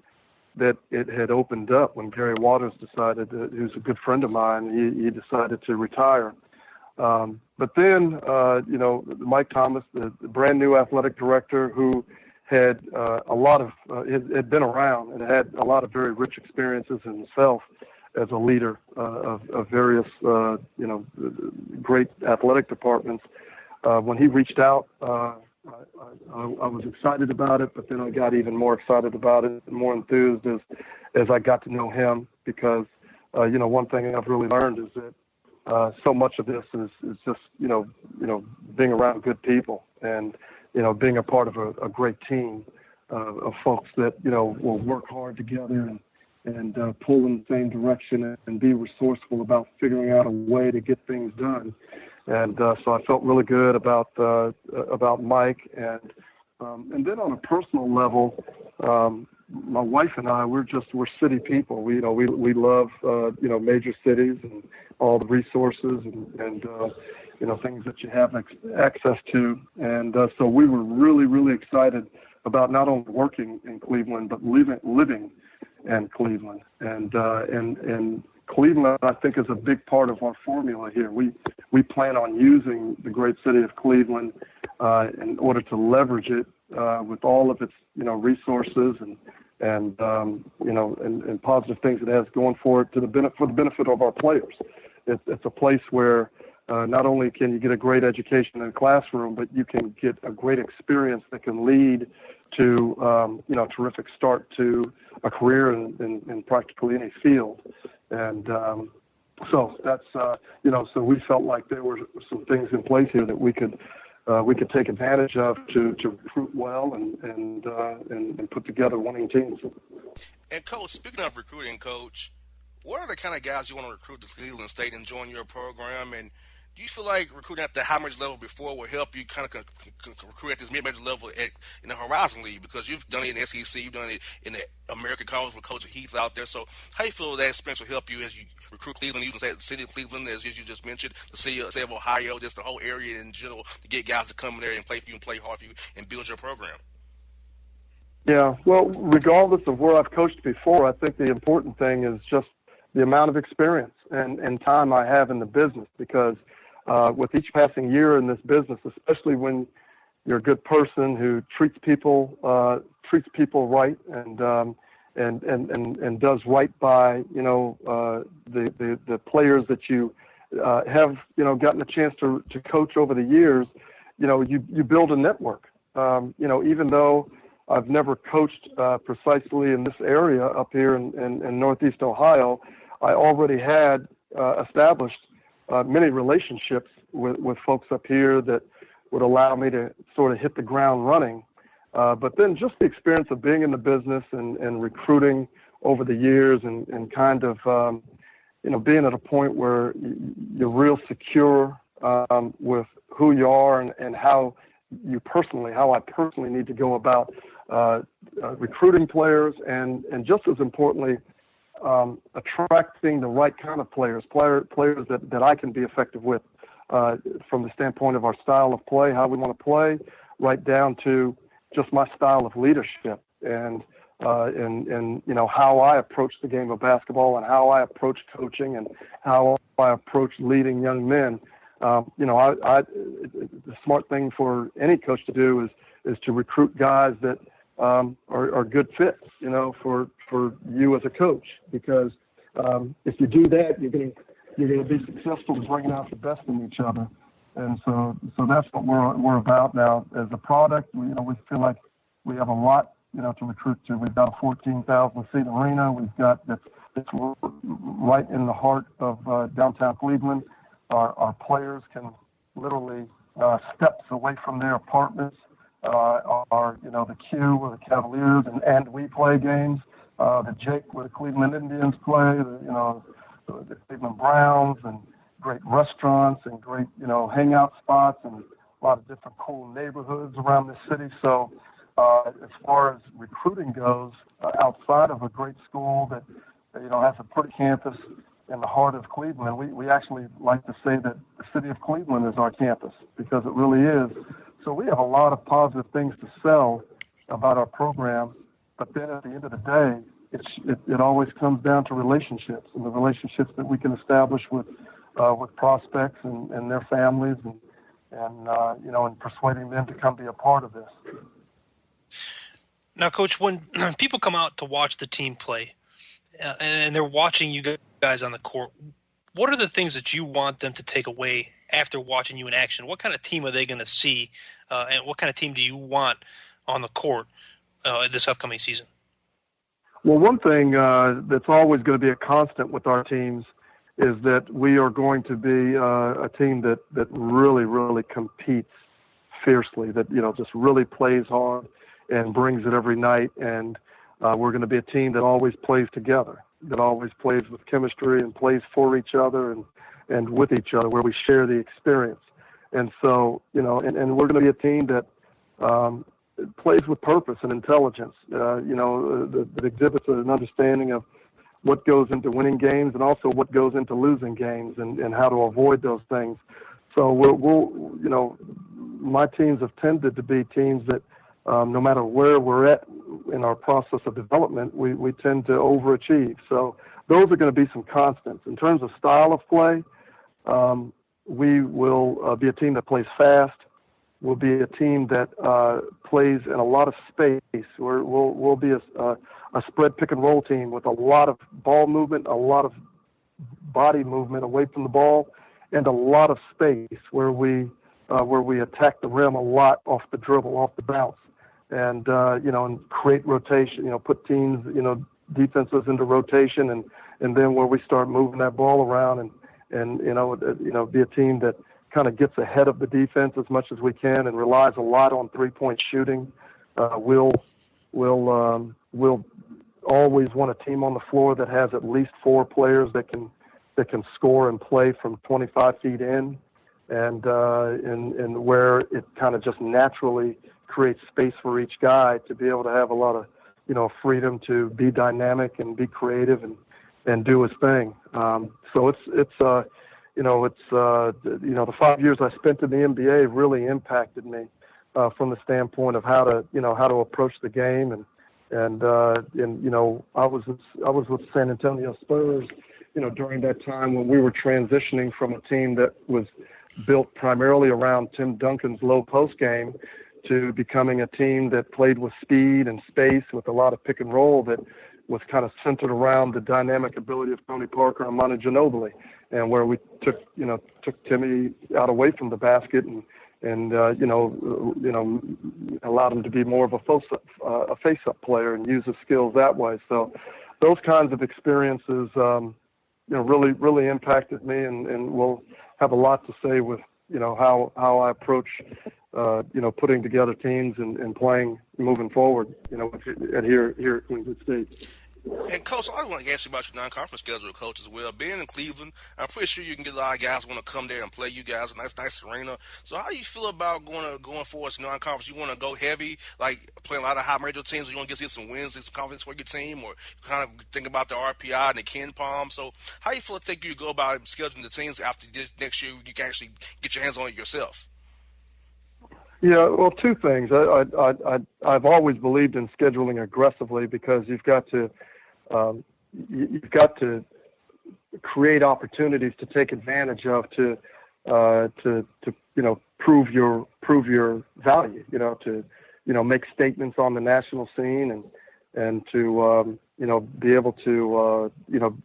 that it had opened up when Gary Waters decided, who's a good friend of mine, he decided to retire. But then, Mike Thomas, the brand new athletic director who had had been around and had a lot of very rich experiences himself as a leader of various, great athletic departments. When he reached out, I was excited about it, but then I got even more excited about it and more enthused as I got to know him because, one thing I've really learned is that so much of this is just, being around good people and, being a part of a great team of folks that, will work hard together and pull in the same direction and be resourceful about figuring out a way to get things done. And so I felt really good about Mike. And then on a personal level, my wife and I, we're city people. We love, major cities and all the resources and things that you have access to. And so we were really, really excited about not only working in Cleveland, but living in Cleveland. And Cleveland, I think, is a big part of our formula here. We plan on using the great city of Cleveland in order to leverage it with all of its, resources and positive things it has going for it for the benefit of our players. It's a place where not only can you get a great education in a classroom, but you can get a great experience that can lead to a terrific start to a career in practically any field. And so that's so we felt like there were some things in place here that we could take advantage of to recruit well and put together winning teams. And Coach, speaking of recruiting, Coach, what are the kind of guys you want to recruit to Cleveland State and join your program? And do you feel like recruiting at the high-major level before will help you kind of recruit at this mid-major level in the Horizon League? Because you've done it in the SEC, you've done it in the American College with Coach Heath out there. So how do you feel that experience will help you as you recruit Cleveland, using the city of Cleveland, as you just mentioned, the city of Ohio, just the whole area in general, to get guys to come in there and play for you and play hard for you and build your program? Yeah, well, regardless of where I've coached before, I think the important thing is just the amount of experience and time I have in the business, because with each passing year in this business, especially when you're a good person who treats people right and does right by the players that you have gotten a chance to coach over the years, you build a network. Even though I've never coached precisely in this area up here in Northeast Ohio, I already had established many relationships with folks up here that would allow me to sort of hit the ground running. But then just the experience of being in the business and recruiting over the years and kind of, being at a point where you're real secure with who you are and how I personally need to go about recruiting players and just as importantly, attracting the right kind of players that I can be effective with from the standpoint of our style of play, how we want to play, right down to just my style of leadership and how I approach the game of basketball and how I approach coaching and how I approach leading young men. The smart thing for any coach to do is to recruit guys that are good fits, for you as a coach, because if you do that, you're going to be successful in bringing out the best in each other. And so that's what we're about now. As a product, we feel like we have a lot, to recruit to. We've got a 14,000 seat arena. We've got that's right in the heart of downtown Cleveland. Our players can literally steps away from their apartments. The Q where the Cavaliers and we play games. The Jake where the Cleveland Indians play. The Cleveland Browns, and great restaurants and great hangout spots and a lot of different cool neighborhoods around the city. So as far as recruiting goes, outside of a great school that has a pretty campus in the heart of Cleveland, we actually like to say that the city of Cleveland is our campus, because it really is. So we have a lot of positive things to sell about our program, but then at the end of the day, it always comes down to relationships, and the relationships that we can establish with prospects and their families, and persuading them to come be a part of this. Now, Coach, when people come out to watch the team play, and they're watching you guys on the court, what are the things that you want them to take away after watching you in action? What kind of team are they going to see, and what kind of team do you want on the court this upcoming season? Well, one thing that's always going to be a constant with our teams is that we are going to be a team that really, really competes fiercely, that just really plays hard and brings it every night. And we're going to be a team that always plays together, that always plays with chemistry and plays for each other and with each other, where we share the experience. And so, and we're going to be a team that plays with purpose and intelligence, that exhibits an understanding of what goes into winning games and also what goes into losing games, and how to avoid those things. So my teams have tended to be teams that no matter where we're at in our process of development, we tend to overachieve. So those are going to be some constants. In terms of style of play, we will be a team that plays fast. We'll be a team that plays in a lot of space. We'll be a spread pick and roll team with a lot of ball movement, a lot of body movement away from the ball, and a lot of space where we attack the rim a lot off the dribble, off the bounce, and and create rotation. Put teams, defenses into rotation, and then where we start moving that ball around, and be a team that kind of gets ahead of the defense as much as we can and relies a lot on 3-point shooting. We'll always want a team on the floor that has at least 4 players that can score and play from 25 feet in, and where it kind of just naturally creates space for each guy to be able to have a lot of freedom to be dynamic and be creative and do his thing. So the 5 years I spent in the NBA really impacted me from the standpoint of how to approach the game, and I was with San Antonio Spurs, during that time when we were transitioning from a team that was built primarily around Tim Duncan's low post game to becoming a team that played with speed and space with a lot of pick and roll that was kind of centered around the dynamic ability of Tony Parker and Manu Ginobili, and where we took Timmy out away from the basket and allowed him to be more of a face-up player and use his skills that way. So those kinds of experiences, really impacted me, and will have a lot to say with how I approach putting together teams and playing moving forward, here at Cleveland State. And Coach, I want to ask you about your non-conference schedule, Coach, as well. Being in Cleveland, I'm pretty sure you can get a lot of guys who want to come there and play you guys. Nice arena. So how do you feel about going forward to non-conference? You want to go heavy, like playing a lot of high major teams, or you want to get some wins, get some confidence for your team, or you kind of think about the RPI and the Ken Palm? So how do you think you go about scheduling the teams after this next year you can actually get your hands on it yourself? Yeah, well, 2 things. I've always believed in scheduling aggressively, because you've got to create opportunities to take advantage of to prove your value, to make statements on the national scene and to be able to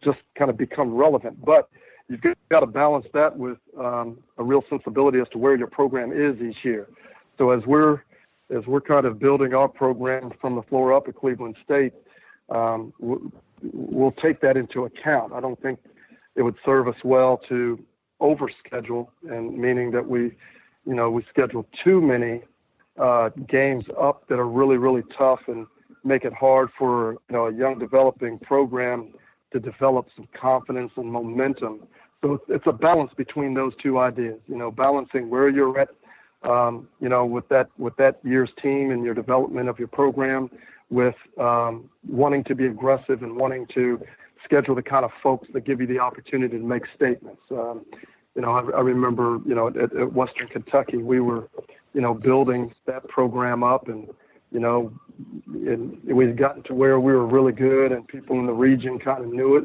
just kind of become relevant. But you've got to balance that with a real sensibility as to where your program is each year. So as we're kind of building our program from the floor up at Cleveland State, we'll take that into account. I don't think it would serve us well to overschedule, and meaning that we schedule too many games up that are really, really tough and make it hard for a young developing program to develop some confidence and momentum. So it's a balance between those two ideas. Balancing where you're at, with that year's team and your development of your program, with wanting to be aggressive and wanting to schedule the kind of folks that give you the opportunity to make statements. I remember, at Western Kentucky, we were, building that program up, and we'd gotten to where we were really good, and people in the region kind of knew it.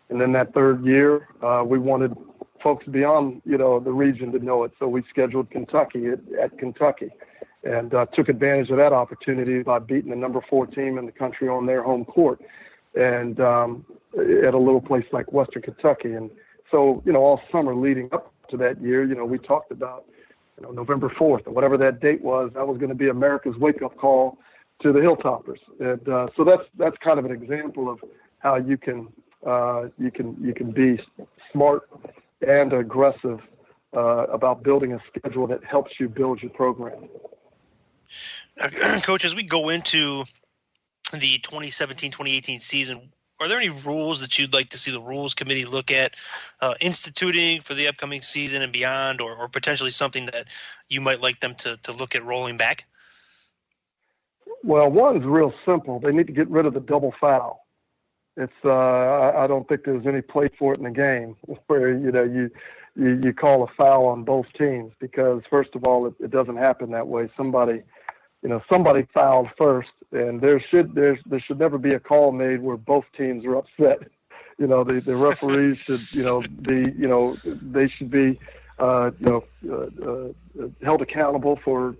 And then that third year, we wanted folks beyond, the region to know it. So we scheduled Kentucky at Kentucky, and took advantage of that opportunity by beating the number 4 team in the country on their home court, and at a little place like Western Kentucky. And so, all summer leading up to that year, we talked about, November 4th or whatever that date was, that was going to be America's wake-up call to the Hilltoppers. And so that's kind of an example of how you can be smart and aggressive about building a schedule that helps you build your program. Coach, as we go into the 2017-2018 season, are there any rules that you'd like to see the rules committee look at instituting for the upcoming season and beyond, or potentially something that you might like them to look at rolling back? Well, one's real simple. They need to get rid of the double foul. It's I don't think there's any place for it in the game where you call a foul on both teams, because first of all, it doesn't happen that way. Somebody fouled first, and there should never be a call made where both teams are upset. The referees should they should be held accountable for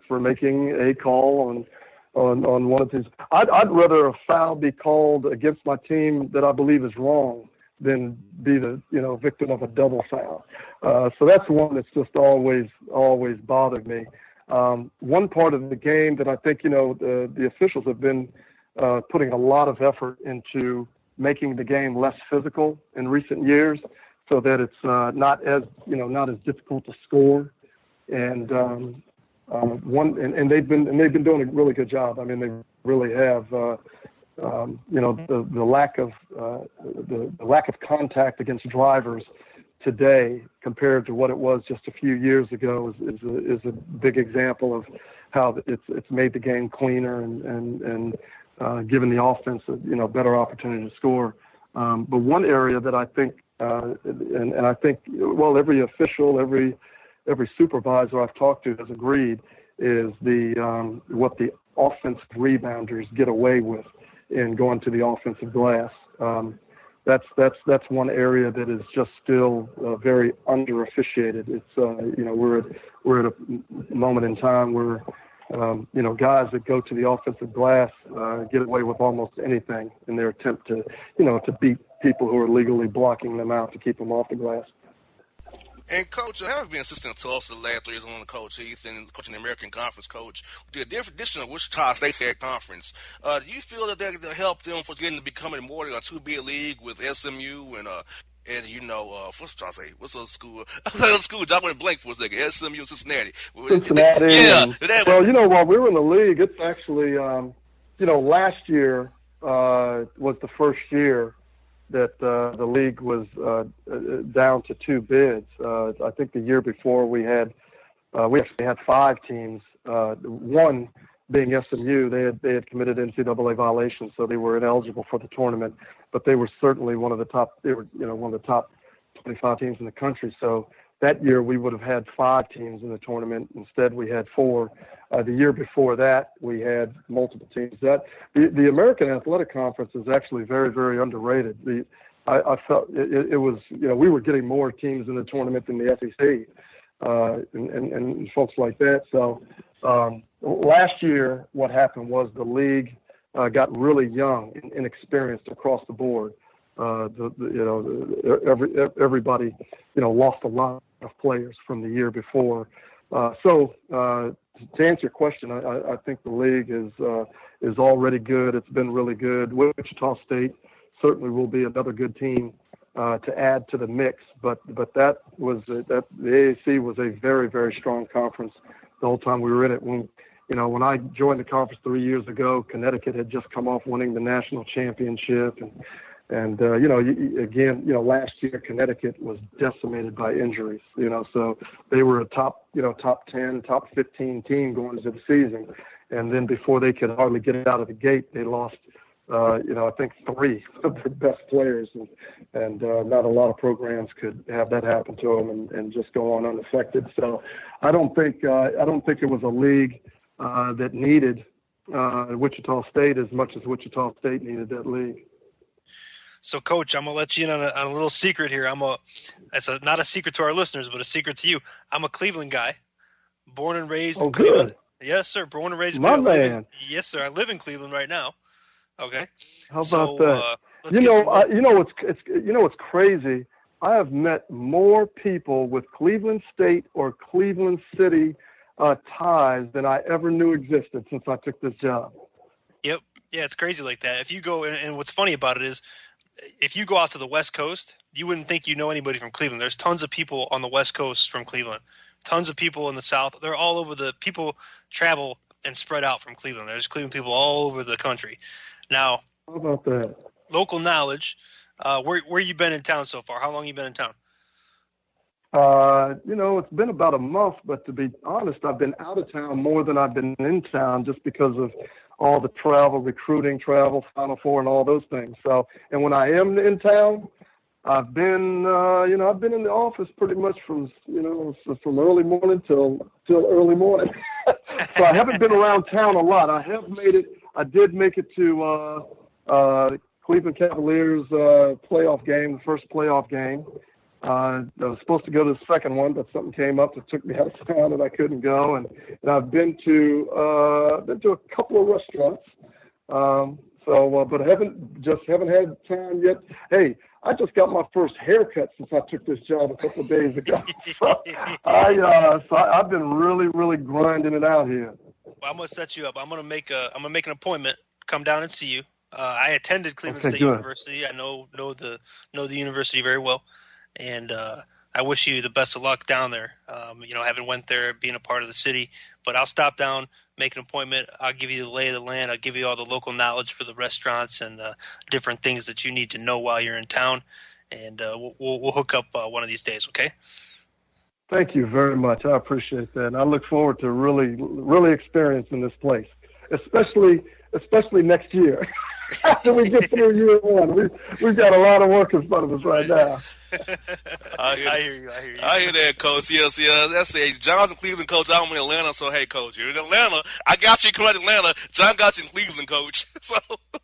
making a call on one of these. I'd rather a foul be called against my team that I believe is wrong than be the victim of a double foul. So that's one that's just always bothered me. One part of the game that I think the officials have been putting a lot of effort into making the game less physical in recent years, so that it's not as difficult to score. And they've been doing a really good job. I mean, they really have. The lack of contact against drivers today compared to what it was just a few years ago is a big example of how it's made the game cleaner and given the offense a better opportunity to score. But one area that I think and I think every official, every supervisor I've talked to has agreed is what the offensive rebounders get away with in going to the offensive glass. That's one area that is just still very under-officiated. It's we're at a moment in time where guys that go to the offensive glass get away with almost anything in their attempt to beat people who are legally blocking them out to keep them off the glass. And, Coach, I have been assistant to us the last 3 years on the Coach Heath and coaching the American Conference, Coach. The addition of Wichita State Conference, do you feel that that can help them for getting to becoming more than a 2-bid league with SMU and what's trying to say? What's the school? School, I went blank for a second. SMU, Cincinnati. Cincinnati. Yeah. Well, while we were in the league, it's actually, last year was the first year that the league was down to 2 bids. I think the year before we actually had 5 teams. One being SMU, they had committed NCAA violations, so they were ineligible for the tournament. But they were certainly one of the top 25 teams in the country. So that year we would have had 5 teams in the tournament. Instead, we had 4. The year before that, we had multiple teams. The American Athletic Conference is actually very, very underrated. I felt it was, we were getting more teams in the tournament than the SEC and folks like that. So last year, what happened was the league got really young and inexperienced across the board. Everybody, lost a lot of players from the year before. So to answer your question, I think the league is already good. It's been really good. Wichita State certainly will be another good team to add to the mix. But that was that the AAC was a very, very strong conference the whole time we were in it. When I joined the conference 3 years ago, Connecticut had just come off winning the national championship, and last year Connecticut was decimated by injuries. So they were a top 10, top 15 team going into the season, and then before they could hardly get it out of the gate, they lost. I think 3 of their best players, and not a lot of programs could have that happen to them and just go on unaffected. So I don't think it was a league that needed Wichita State as much as Wichita State needed that league. So, Coach, I'm gonna let you in on a little secret here. It's not a secret to our listeners, but a secret to you. I'm a Cleveland guy, born and raised in Cleveland. Good. Yes, sir. Born and raised in My Cleveland. man. Yes, sir. I live in Cleveland right now. Okay. How about that? What's crazy? I have met more people with Cleveland State or Cleveland City ties than I ever knew existed since I took this job. Yep. Yeah, it's crazy like that. If you go, and what's funny about it is, if you go out to the West Coast, you wouldn't think you know anybody from Cleveland. There's tons of people on the West Coast from Cleveland. Tons of people in the South. They're all over. The people travel and spread out from Cleveland. There's Cleveland people all over the country. Now, how about that? Local knowledge. Where you been in town so far? How long you been in town? It's been about a month, but to be honest, I've been out of town more than I've been in town just because of all the travel, recruiting, travel, Final Four, and all those things. So, and when I am in town, I've been in the office pretty much from early morning till early morning. So I haven't been around town a lot. I did make it to Cleveland Cavaliers playoff game, the first playoff game. I was supposed to go to the second one, but something came up that took me out of town and I couldn't go. And I've been to a couple of restaurants. But I haven't had time yet. Hey, I just got my first haircut since I took this job a couple of days ago. So I've been really, really grinding it out here. Well, I'm gonna set you up. I'm gonna make an appointment. Come down and see you. I attended Cleveland State University. I know the university very well, and I wish you the best of luck down there. Having went there, being a part of the city, but I'll stop down, make an appointment. I'll give you the lay of the land. I'll give you all the local knowledge for the restaurants and different things that you need to know while you're in town, and we'll hook up one of these days. Okay. Thank you very much. I appreciate that, and I look forward to really, really experiencing this place, especially next year. After we get through year one, we've got a lot of work in front of us right now. I hear you. I hear that, Coach. Yes. That's it. John's in Cleveland, Coach. I'm in Atlanta, so hey, Coach, you're in Atlanta. I got you coming to Atlanta. John got you in Cleveland, Coach.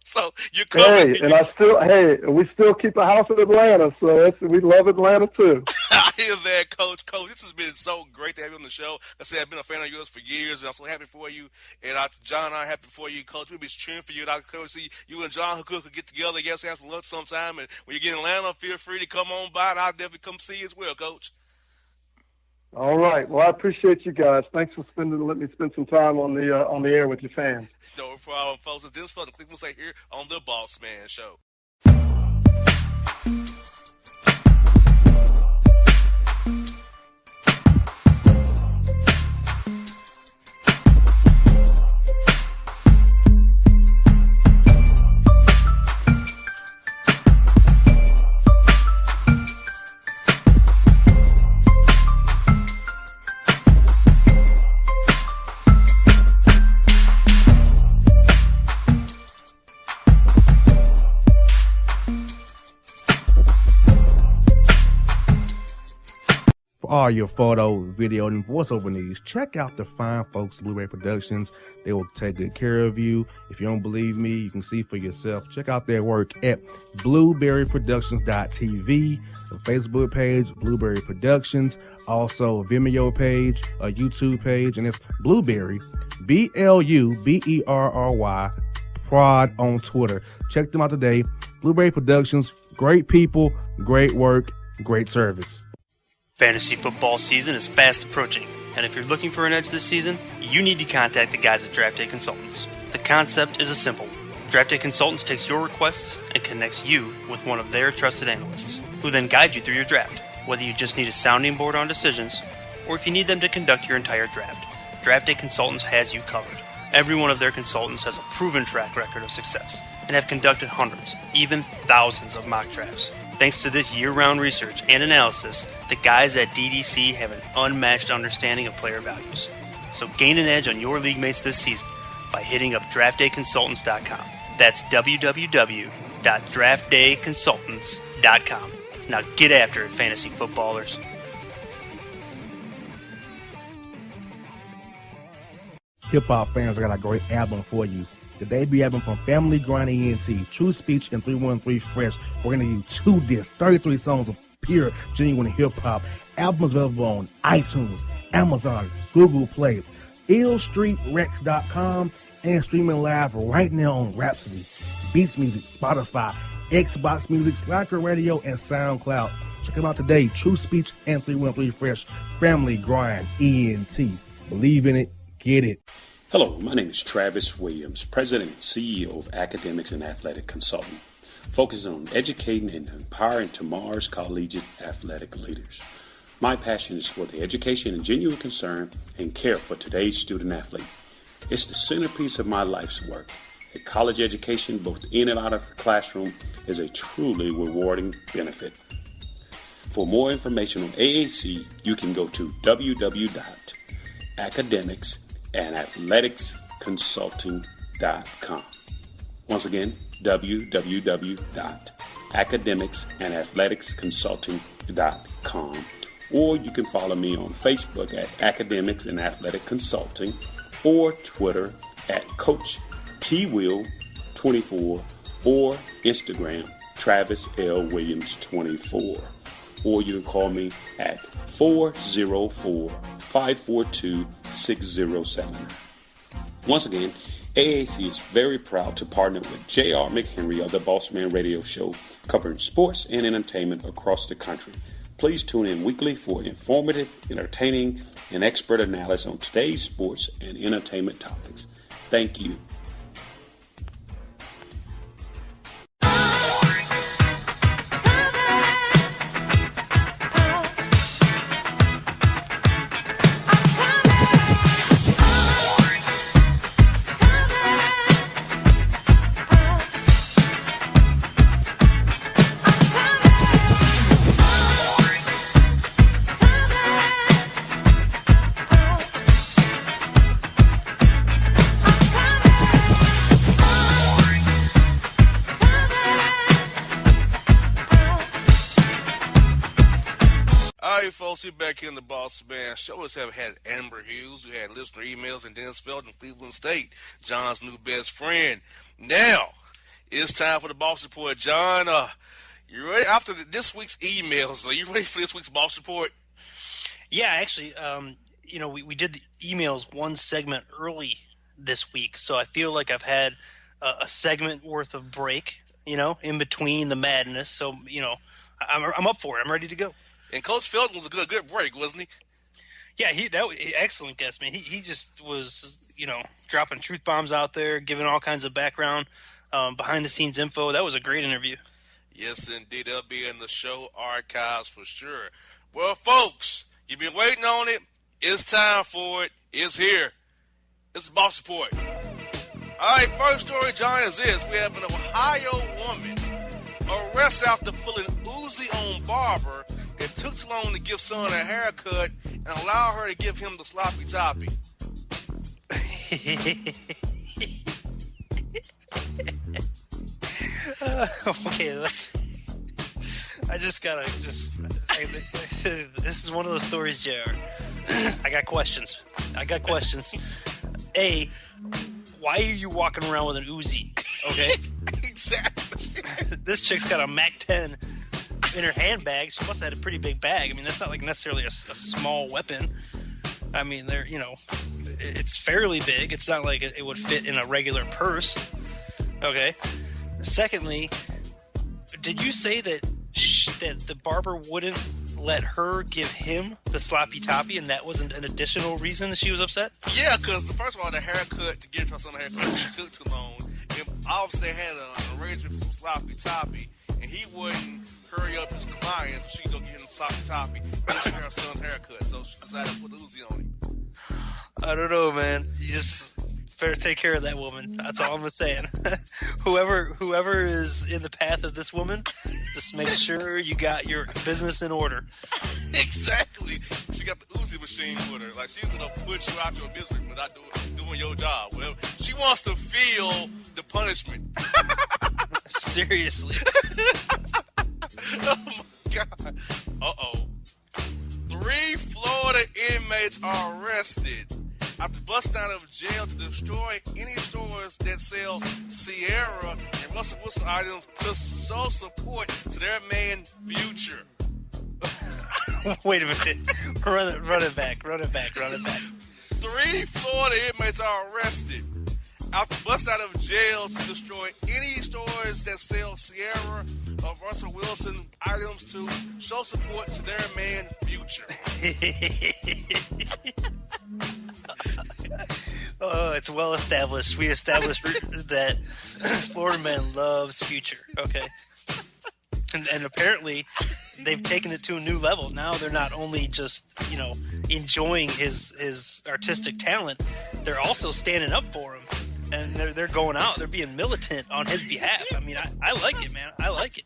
So you're covered. Hey, and we still keep a house in Atlanta, so we love Atlanta too. I hear that, Coach. Coach, this has been so great to have you on the show. Like I said, I've been a fan of yours for years, and I'm so happy for you. And John and I are happy for you, Coach. We'll be cheering for you. And I can see you and John could get together. Yes, have some lunch sometime. And when you get in Atlanta, feel free to come on by, and I'll definitely come see you as well, Coach. All right. Well, I appreciate you guys. Thanks for letting me spend some time on the air with your fans. No problem, folks. This is for the Cleveland State here on the Bossman Show. For all your photo, video, and voiceover needs, check out the fine folks at Blueberry Productions. They will take good care of you. If you don't believe me, you can see for yourself. Check out their work at blueberryproductions.tv, the Facebook page, Blueberry Productions, also a Vimeo page, a YouTube page, and it's Blueberry, BLUBERRY, Prod on Twitter. Check them out today. Blueberry Productions, great people, great work, great service. Fantasy football season is fast approaching, and if you're looking for an edge this season, you need to contact the guys at Draft Day Consultants. The concept is a simple one. Draft Day Consultants takes your requests and connects you with one of their trusted analysts, who then guide you through your draft, whether you just need a sounding board on decisions, or if you need them to conduct your entire draft. Draft Day Consultants has you covered. Every one of their consultants has a proven track record of success and have conducted hundreds, even thousands of mock drafts. Thanks to this year-round research and analysis, the guys at DDC have an unmatched understanding of player values. So gain an edge on your league mates this season by hitting up draftdayconsultants.com. That's www.draftdayconsultants.com. Now get after it, fantasy footballers. Hip-hop fans, I got a great album for you. The debut album from Family Grind ENT, True Speech and 313 Fresh. We're going to give you 2 discs, 33 songs of pure, genuine hip-hop. Album is available on iTunes, Amazon, Google Play, illstreetrex.com, and streaming live right now on Rhapsody, Beats Music, Spotify, Xbox Music, Slacker Radio, and SoundCloud. Check them out today, True Speech and 313 Fresh, Family Grind ENT. Believe in it, get it. Hello, my name is Travis Williams, President and CEO of Academics and Athletic Consulting, focusing on educating and empowering tomorrow's collegiate athletic leaders. My passion is for the education and genuine concern and care for today's student athlete. It's the centerpiece of my life's work. A college education, both in and out of the classroom, is a truly rewarding benefit. For more information on AAC, you can go to www.academicsandathleticsconsulting.com. Once again, www.academicsandathleticsconsulting.com. Or you can follow me on Facebook at Academics and Athletic Consulting, or Twitter at Coach TWill24, or Instagram Travis L. Williams 24. Or you can call me at 404-542-6079. Once again, AAC is very proud to partner with J.R. McHenry of the Bossman Radio Show, covering sports and entertainment across the country. Please tune in weekly for informative, entertaining, and expert analysis on today's sports and entertainment topics. Thank you. Folks, we're back here in the Bossman Show. We have had Amber Hughes, we had listener emails, and Dennis Feld from Cleveland State, John's new best friend. Now, it's time for the Boss Report. John, you ready? After this week's emails, are you ready for this week's Boss Report? Yeah, actually, we did the emails one segment early this week, so I feel like I've had a segment worth of break, in between the madness. So, I'm up for it. I'm ready to go. And Coach Felton was a good break, wasn't he? Yeah, excellent guest, man. He just was, dropping truth bombs out there, giving all kinds of background, behind-the-scenes info. That was a great interview. Yes, indeed. They'll be in the show archives for sure. Well, folks, you've been waiting on it. It's time for it. It's here. It's the Boss Report. All right, first story, John, is this. We have an Ohio woman arrested after pulling Uzi on barber that took too long to give son a haircut and allow her to give him the sloppy toppy. Okay, this is one of those stories, JR. I got questions. A, why are you walking around with an Uzi? Okay? Exactly. This chick's got a Mac 10 in her handbag. She must have had a pretty big bag. I mean, that's not like necessarily a small weapon. I mean, it's fairly big. It's not like it would fit in a regular purse. Okay. Secondly, did you say that the barber wouldn't let her give him the sloppy toppy, and that wasn't an additional reason that she was upset? Yeah, because first of all, the haircut, to give her son a haircut, took too long. And obviously, they had an arrangement for some sloppy toppy, and and he wouldn't hurry up his clients so she could go get him soppy toppy and get her son's haircut. So she decided to put the Uzi on him. I don't know, man. You just better take care of that woman. That's all I'm saying. whoever is in the path of this woman, just make sure you got your business in order. Exactly. She got the Uzi machine with her. Like, she's gonna put you out your business for not doing your job. Well, she wants to feel the punishment. Seriously. Oh my God. Uh-oh. 3 Florida inmates are arrested after busting out of jail to destroy any stores that sell Sierra and Russell Wilson items to show support to their man Future. Wait a minute. Run it back. 3 Florida inmates are arrested after busting out of jail to destroy any stores that sell Sierra or Russell Wilson items to show support to their man Future. Oh, it's well established. We established that Florida man loves Future. Okay. And apparently they've taken it to a new level. Now they're not only just, enjoying his artistic talent, they're also standing up for him. And they're going out. They're being militant on his behalf. I mean, I like it, man. I like it.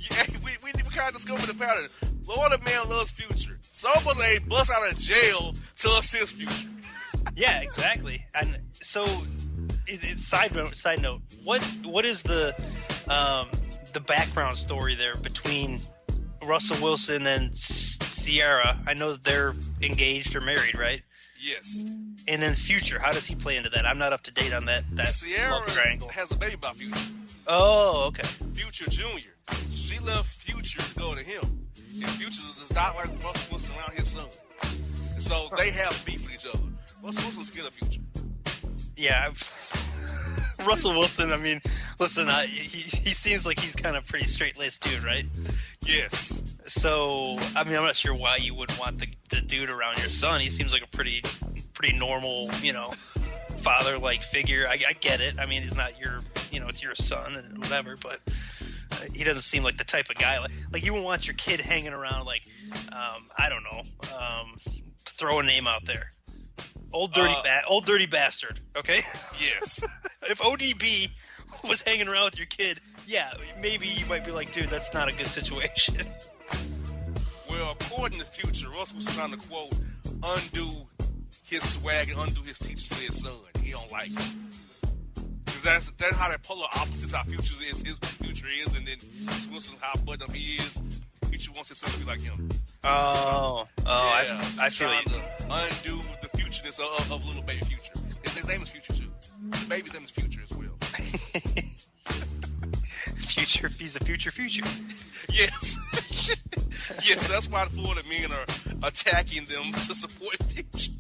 Yeah, we kind of discovered the pattern. Florida man loves Future. So much they bust out of jail to assist Future. Yeah, exactly. And so, side note, what is the background story there between Russell Wilson and Sierra? I know that they're engaged or married, right? Yes. And then Future, how does he play into that? I'm not up to date on that Sierra love triangle. has a baby by Future. Oh, okay. Future Jr. She left Future to go to him. And Future does not like Russell Wilson around his son. And so they have beef with each other. Russell Wilson's scared of Future. Yeah. Russell Wilson, I mean, listen, he seems like he's kind of a pretty straight-laced dude, right? Yes. So, I mean, I'm not sure why you would want the dude around your son. He seems like a pretty normal, father-like figure. I get it. I mean, he's not your, it's your son and whatever, but he doesn't seem like the type of guy. Like you wouldn't want your kid hanging around like, I don't know, throw a name out there. Old dirty bastard, okay? Yes. If ODB was hanging around with your kid, yeah, maybe you might be like, dude, that's not a good situation. Well, according to Future, Russell was trying to, quote, undo his swag and undo his teaching to his son. He don't like it. Because that's how that polar opposites how Future is, his Future is, and then Wilson's how button up he is. Future wants his son to be like him. Oh, yeah, I feel you. To undo the futureness of little baby Future. His name is Future too. The baby's name is Future as well. Future, he's a future. Yes. Yes, that's why the Florida men are attacking them to support Future.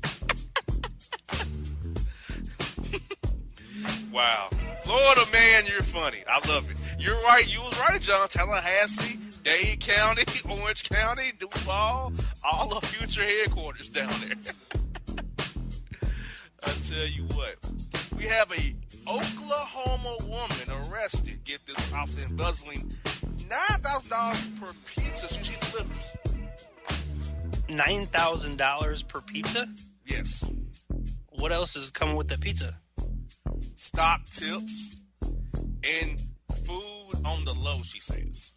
Wow. Florida man, you're funny. I love it. You're right. You was right, John. Tallahassee, Dade County, Orange County, Duval, all of Future headquarters down there. I tell you what. We have a Oklahoma woman arrested, get this, after embezzling $9,000 per pizza she delivers. $9,000 per pizza? Yes. What else is coming with the pizza? Stock tips and food on the low, she says.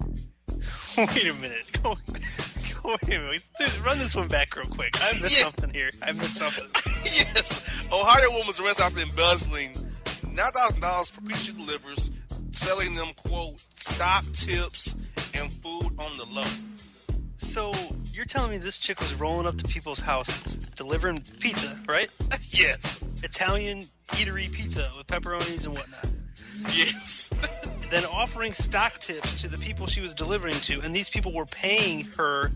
Wait a minute. Wait a minute. Dude, run this one back real quick. I missed something here. Yes. Ohio woman was arrested after embezzling $9,000 per pizza she delivers, selling them, quote, stock tips and food on the low. So, you're telling me this chick was rolling up to people's houses, delivering pizza, right? Yes. Italian eatery pizza with pepperonis and whatnot. Yes. Then offering stock tips to the people she was delivering to, and these people were paying her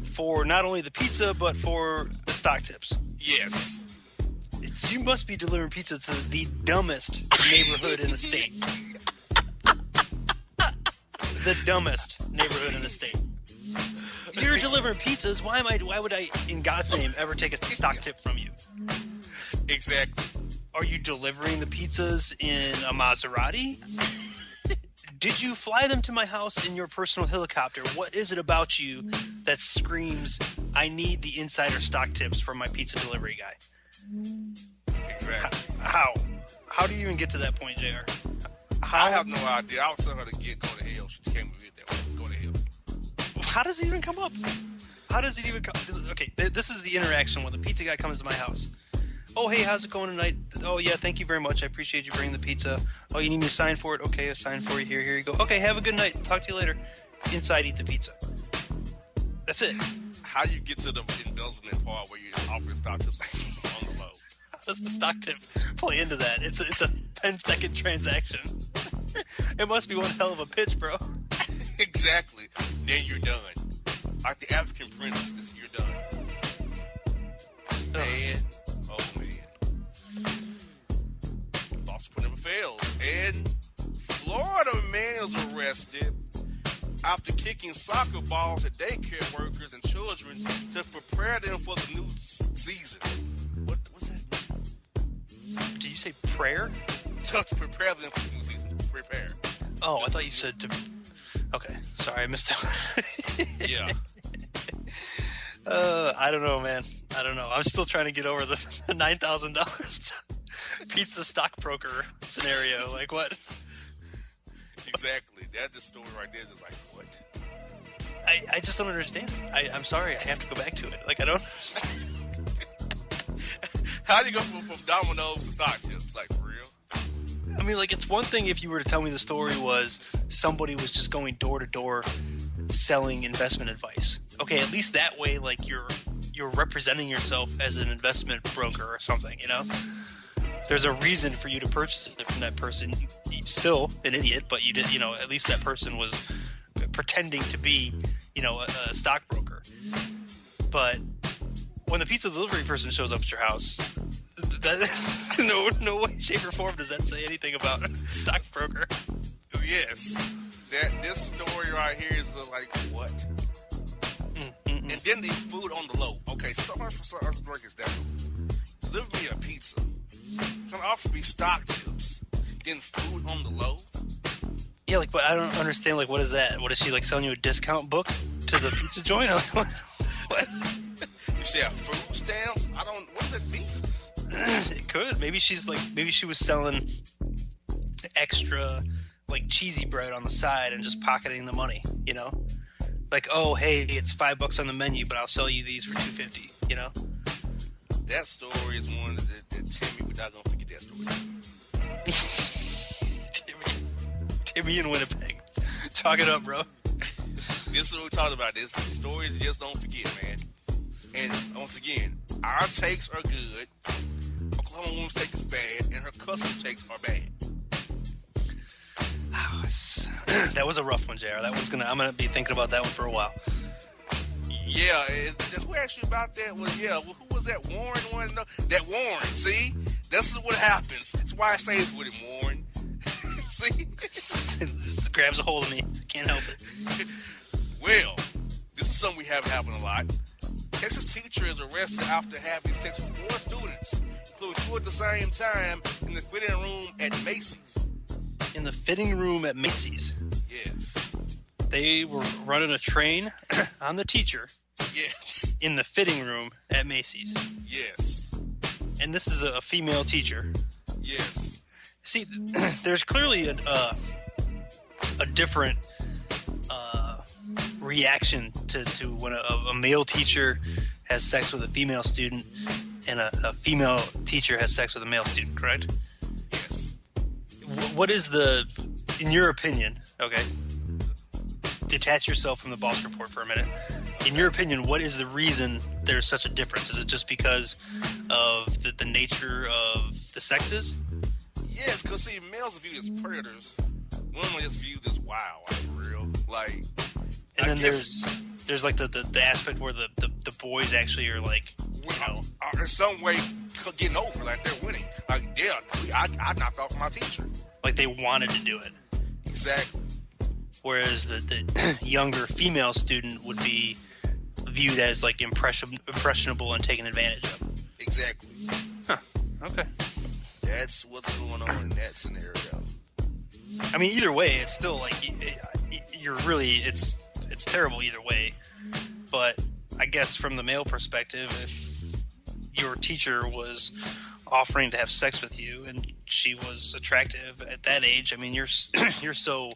for not only the pizza, but for the stock tips. Yes. You must be delivering pizza to the dumbest neighborhood in the state. The dumbest neighborhood in the state. You're delivering pizzas. Why would I, in God's name, ever take a stock tip from you? Exactly. Are you delivering the pizzas in a Maserati? Did you fly them to my house in your personal helicopter? What is it about you that screams, I need the insider stock tips from my pizza delivery guy? Exactly. How? How do you even get to that point, JR? I have no idea. I was telling her to go to hell. She can't believe that way. Go to hell. How does it even come up? How does it even come? Okay, this is the interaction when the pizza guy comes to my house. Oh, hey, how's it going tonight? Oh, yeah, thank you very much. I appreciate you bringing the pizza. Oh, you need me to sign for it? Okay, I'll sign for you. Here you go. Okay, have a good night. Talk to you later. Inside, eat the pizza. That's it. How do you get to the embezzlement part where you're offering stock tips on the low? How does the stock tip play into that? It's a 10-second transaction. It must be one hell of a pitch, bro. Exactly. Then you're done. Like the African princess, you're done. Man. Oh, man. Boss never fails. And Florida man is arrested after kicking soccer balls at daycare workers and children to prepare them for the new season. What's that mean? Did you say prayer? To prepare them for the new season. Prepare. Oh, I thought you said to... Okay, sorry, I missed that one. Yeah. I don't know, man. I don't know. I'm still trying to get over the $9,000 pizza stockbroker scenario. Like, what? Exactly. That's the story right there. It's like, what? I just don't understand it. I'm sorry. I have to go back to it. Like, I don't understand. How do you go from Domino's to stock tips? Like, for real? I mean, like, it's one thing if you were to tell me the story was somebody was just going door to door selling investment advice. Okay, at least that way, like, you're representing yourself as an investment broker or something, you know? There's a reason for you to purchase it from that person. You're still an idiot, but you did, you know, at least that person was pretending to be, you know, a stockbroker. But when the pizza delivery person shows up at your house, that, no way, shape, or form does that say anything about a stockbroker. Yes. This story right here is like, what? And then the food on the low. Okay, so let's break this down. Deliver me a pizza. Can offer me stock tips. Then food on the low. Yeah, like, but I don't understand. Like, what is that? What is she, like, selling you a discount book to the pizza joint? Like, what? You say food stamps? What does that mean? It could. Maybe she was selling extra, like, cheesy bread on the side and just pocketing the money, you know? Like, oh, hey, it's $5 on the menu, but I'll sell you these for $2.50, you know? That story is one that Timmy, we're not going to forget that story. Timmy in Winnipeg. Chalk it up, bro. This is what we talked about. This stories you just don't forget, man. And once again, our takes are good. Oklahoma woman's take is bad, and her customer takes are bad. Oh, that was a rough one, JR. I'm gonna be thinking about that one for a while. Yeah, who asked you about that? Well, yeah, who was that Warren one? No, that Warren. See, this is what happens. That's why I stays with him, Warren. See, this grabs a hold of me. Can't help it. Well, this is something we have happen a lot. Texas teacher is arrested after having sex with 4 students, including 2 at the same time, in the fitting room at Macy's. In the fitting room at Macy's? Yes. They were running a train on the teacher. Yes. In the fitting room at Macy's. Yes. And this is a female teacher. Yes. See, there's clearly a different reaction to when a male teacher has sex with a female student and a female teacher has sex with a male student, correct? Yes. What is in your opinion, okay, detach yourself from the Boss Report for a minute. In your opinion, what is the reason there's such a difference? Is it just because of the nature of the sexes? Yes, because, see, males are viewed as predators. Women are just viewed as wild, like, for real. Like, and then there's like the aspect where the boys actually are like, you know, are in some way getting over, like they're winning. Like, yeah, I knocked off my teacher. Like they wanted to do it. Exactly. Whereas the younger female student would be viewed as like impressionable and taken advantage of. Exactly. Huh. Okay. That's what's going on in that scenario. I mean, either way, it's still like you're really it's terrible either way. But I guess from the male perspective, if your teacher was offering to have sex with you and she was attractive at that age, I mean, you're so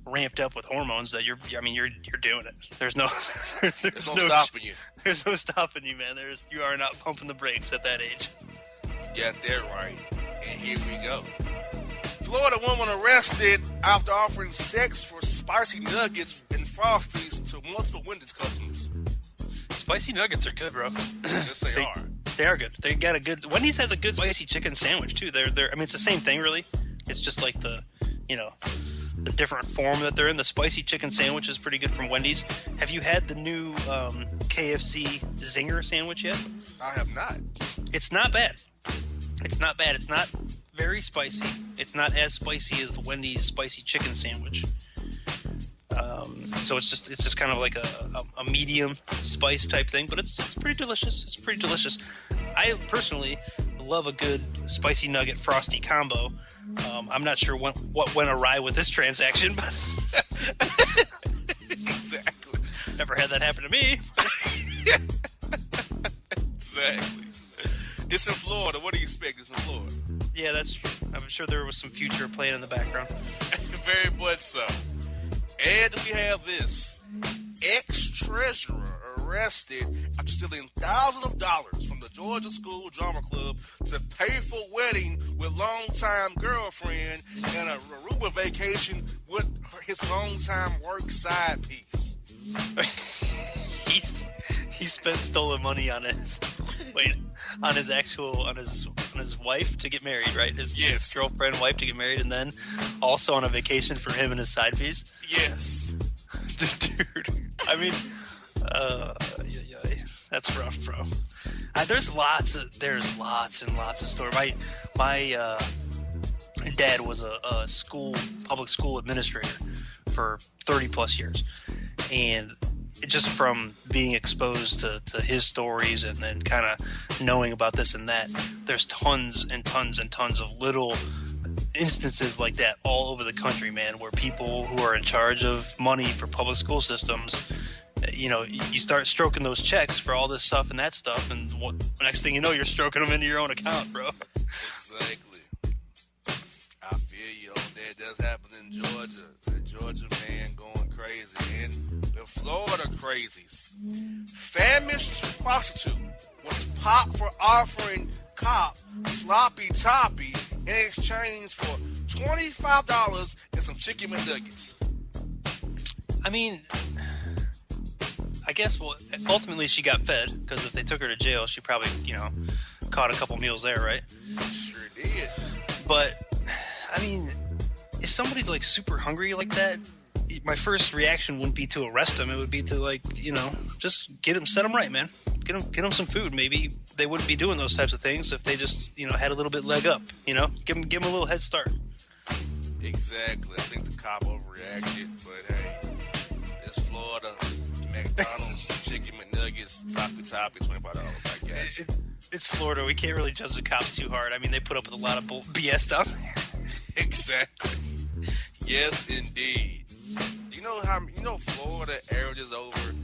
ramped up with hormones that you're doing it. There's no stopping you. There's no stopping you, man. You are not pumping the brakes at that age. You got that right. And here we go. Florida woman arrested after offering sex for spicy nuggets and Frosties to multiple Wendy's customers. Spicy nuggets are good, bro. Yes, they are. They are good. They got a good. Wendy's has a good spicy chicken sandwich too. They're. I mean, it's the same thing, really. It's just like the different form that they're in. The spicy chicken sandwich is pretty good from Wendy's. Have you had the new KFC Zinger sandwich yet? I have not. It's not bad. It's not bad. It's not very spicy. It's not as spicy as the Wendy's spicy chicken sandwich. So it's just kind of like a medium spice type thing, but it's pretty delicious. It's pretty delicious. I personally love a good spicy nugget frosty combo. I'm not sure what went awry with this transaction, but Exactly. Never had that happen to me. Exactly. It's in Florida. What do you expect? It's in Florida. Yeah, that's true. I'm sure there was some future playing in the background. Very much so. And we have this. Ex-treasurer arrested after stealing thousands of dollars from the Georgia School Drama Club to pay for wedding with longtime girlfriend and a Aruba vacation with his longtime work side piece. He spent stolen money on his wife to get married, right? His girlfriend, wife to get married, and then also on a vacation for him and his side piece. Yes. Dude, I mean, that's rough, bro. There's lots and lots of stories. My dad was a public school administrator for 30 plus years, and just from being exposed to his stories and then kind of knowing about this and that, there's tons and tons and tons of little instances like that all over the country, man, where people who are in charge of money for public school systems, you start stroking those checks for all this stuff and that stuff, and next thing you know, you're stroking them into your own account, bro. Exactly. I feel you on that. Does happen in Georgia. The Georgia man going crazy. And the Florida crazies. Famished prostitute was popped for offering cop sloppy toppy in exchange for $25 and some chicken McNuggets. I mean, I guess, ultimately she got fed, because if they took her to jail, she probably, caught a couple meals there, right? Sure did. But, I mean, if somebody's, like, super hungry like that, my first reaction wouldn't be to arrest them. It would be to, just set them right, man. Get them some food. Maybe they wouldn't be doing those types of things if they just, had a little bit leg up, Give them a little head start. Exactly. I think the cop overreacted, but hey, it's Florida. McDonald's, chicken McNuggets, toppy, $25, I guess. It's Florida. We can't really judge the cops too hard. I mean, they put up with a lot of BS down there. Exactly. Yes, indeed. Florida averages over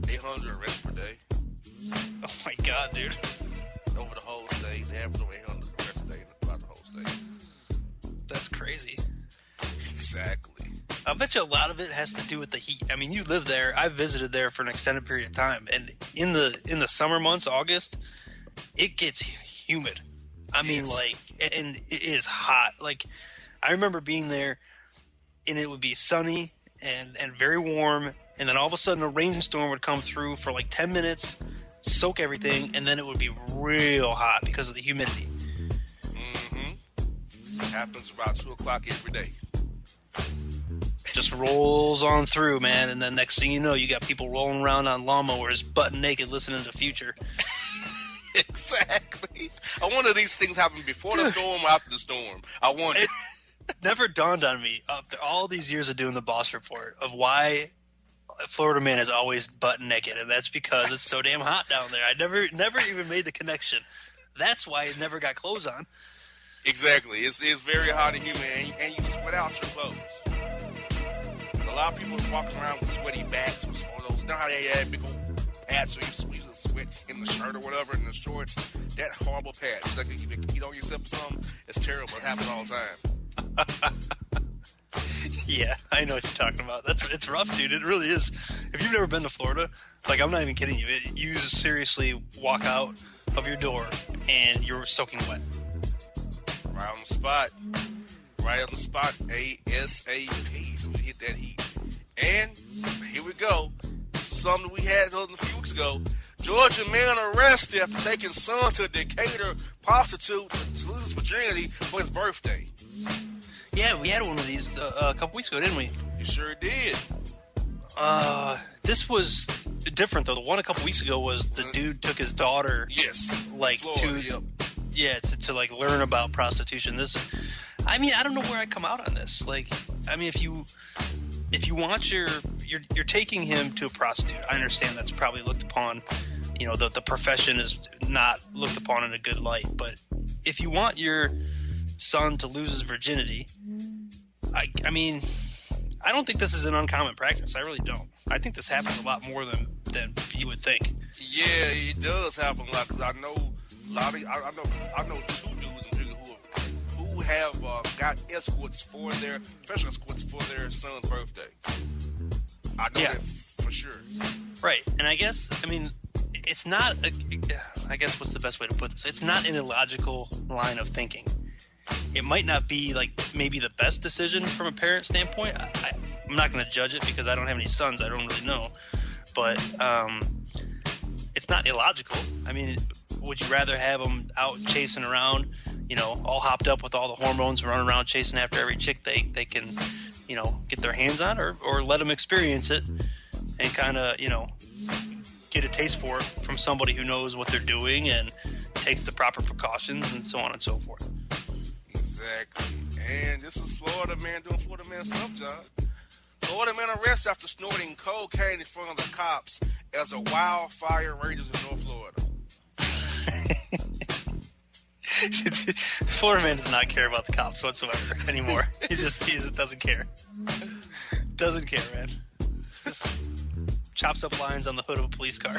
800 arrests per day. Oh my God, dude. Over the whole state, they average over 800 arrests a day throughout the whole state. That's crazy. Exactly. I bet you a lot of it has to do with the heat. I mean, you live there. I visited there for an extended period of time, and in the summer months, August, it gets humid. I mean, and it is hot. Like, I remember being there, and it would be sunny and very warm, and then all of a sudden a rainstorm would come through for like 10 minutes, soak everything, and then it would be real hot because of the humidity. Mm-hmm. Happens about 2 o'clock every day. Just rolls on through, man, and then next thing you know, you got people rolling around on lawnmowers, butt naked, listening to Future. Exactly. I wonder if these things happen before the storm or after the storm. I wonder. It never dawned on me after all these years of doing the Boss Report of why Florida man is always butt naked, and that's because it's so damn hot down there. I never even made the connection. That's why it never got clothes on. Exactly. It's very hot and humid, and you sweat out your clothes. A lot of people walking around with sweaty backs or those. Now they had big old patch so you squeeze the sweat in the shirt or whatever, in the shorts. That horrible patch. It's like if you heat on yourself or something, it's terrible. It happens all the time. Yeah, I know what you're talking about. It's rough, dude. It really is. If you've never been to Florida, like, I'm not even kidding you. You seriously walk out of your door and you're soaking wet. Right on the spot. Right on the spot. ASAP. So we hit that heat. And here we go. This is something we had a few weeks ago. Georgia man arrested after taking son to a Decatur prostitute to lose his virginity for his birthday. Yeah, we had one of these a couple weeks ago, didn't we? You sure did. This was different though. The one a couple weeks ago was the dude took his daughter. Yes. Like Florida, to like learn about prostitution. I mean, I don't know where I come out on this. Like, I mean, if you want you're taking him to a prostitute, I understand that's probably looked upon. You know, the profession is not looked upon in a good light. But if you want your son to lose his virginity, I mean, I don't think this is an uncommon practice. I really don't. I think this happens a lot more than you would think. Yeah, it does happen a lot because I know a lot of I know two dudes in particular who have got escorts for their professional escorts for their son's birthday. I know that for sure. Right, and I guess it's not. I guess what's the best way to put this? It's not an illogical line of thinking. It might not be like maybe the best decision from a parent standpoint. I'm not going to judge it because I don't have any sons. I don't really know, but it's not illogical. I mean, would you rather have them out chasing around, you know, all hopped up with all the hormones, running around chasing after every chick they can, you know, get their hands on, or let them experience it and kind of, you know, get a taste for it from somebody who knows what they're doing and takes the proper precautions and so on and so forth. Exactly. And this is Florida man doing Florida man stuff, John. Florida man arrested after snorting cocaine in front of the cops as a wildfire rages in North Florida. Florida man does not care about the cops whatsoever anymore. He just doesn't care. Doesn't care, man. Just chops up lines on the hood of a police car.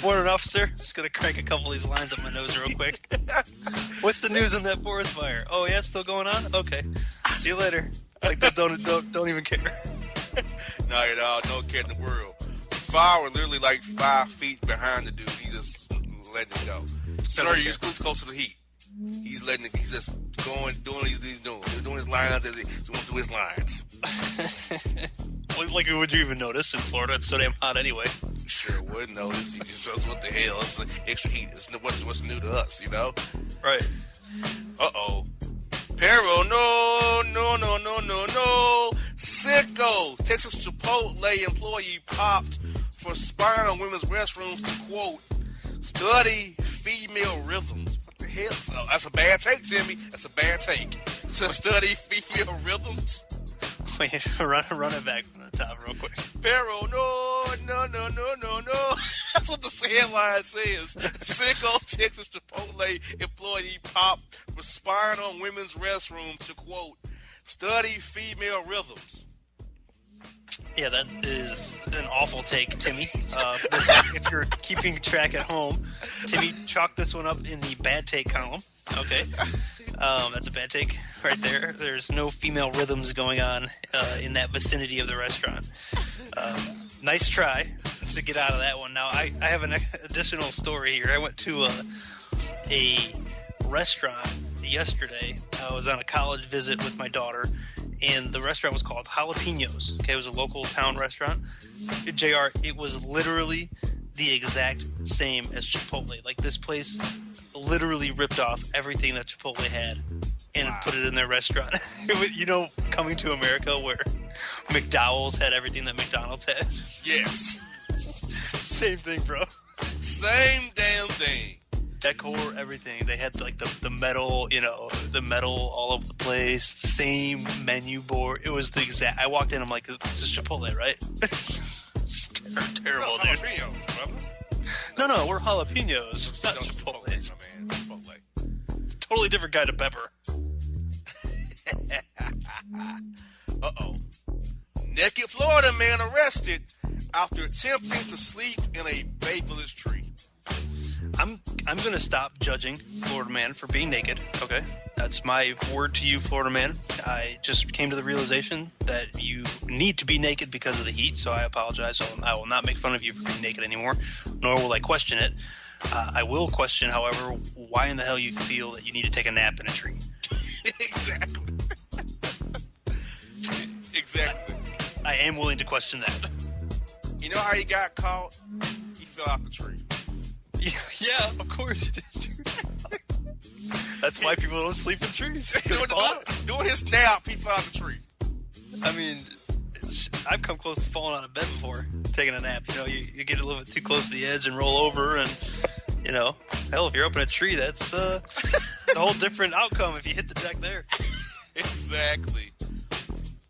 Morning, officer. Just gonna crank a couple of these lines up my nose real quick. What's the news on that forest fire? Oh yeah, it's still going on? Okay. See you later. Like that, don't even care. Not at all. No care in the world. The fire was literally like 5 feet behind the dude. He just letting it go. Sir, you're close to the heat. He's letting it. He's just doing what he's doing. He's doing his lines as he wants to do his lines. Like, would you even notice in Florida? It's so damn hot anyway. Sure wouldn't notice. He just says, what the hell? It's like extra heat. It's what's new to us, you know? Right. Uh-oh. Pero, no. Sicko. Texas Chipotle employee popped for spying on women's restrooms to, quote, study female rhythms. What the hell? So, that's a bad take, Timmy. That's a bad take. To study female rhythms. Wait, run it back from the top real quick. Pero, no. That's what the headline says. Sicko Texas Chipotle employee popped for spying on women's restrooms to, quote, study female rhythms. Yeah, that is an awful take, Timmy. If you're keeping track at home, Timmy, chalk this one up in the bad take column. Okay. That's a bad take right there. There's no female rhythms going on in that vicinity of the restaurant. Nice try to get out of that one. Now, I have an additional story here. I went to a restaurant yesterday. I was on a college visit with my daughter, and the restaurant was called Jalapenos. Okay, it was a local town restaurant. JR, it was literally the exact same as Chipotle. Like, this place literally ripped off everything that Chipotle had and put it in their restaurant. It was, you know, Coming to America, where McDowell's had everything that McDonald's had. Yes. Same thing, bro. Same damn thing. Decor, everything. They had like the metal, you know, the metal all over the place. Same menu board. It was the exact. I walked in. I'm like, this is Chipotle, right? It's terrible, dude. Jalapenos, brother. No, we're jalapenos, not Chipotles. Man. Chipotle. It's totally different kind of pepper. Uh-oh. Naked Florida man arrested after attempting to sleep in a Bay Village tree. I'm going to stop judging Florida man for being naked, okay? That's my word to you, Florida man. I just came to the realization that you need to be naked because of the heat, so I apologize. So I will not make fun of you for being naked anymore, nor will I question it. I will question, however, why in the hell you feel that you need to take a nap in a tree. Exactly. Exactly. I am willing to question that. You know how he got caught? He fell out the tree. Yeah, of course he did. That's why people don't sleep in trees. Doing his nap, he fell out the tree. I mean, I've come close to falling out of bed before, taking a nap. You know, you get a little bit too close to the edge and roll over, and, you know, hell, if you're up in a tree, that's a whole different outcome if you hit the deck there. Exactly.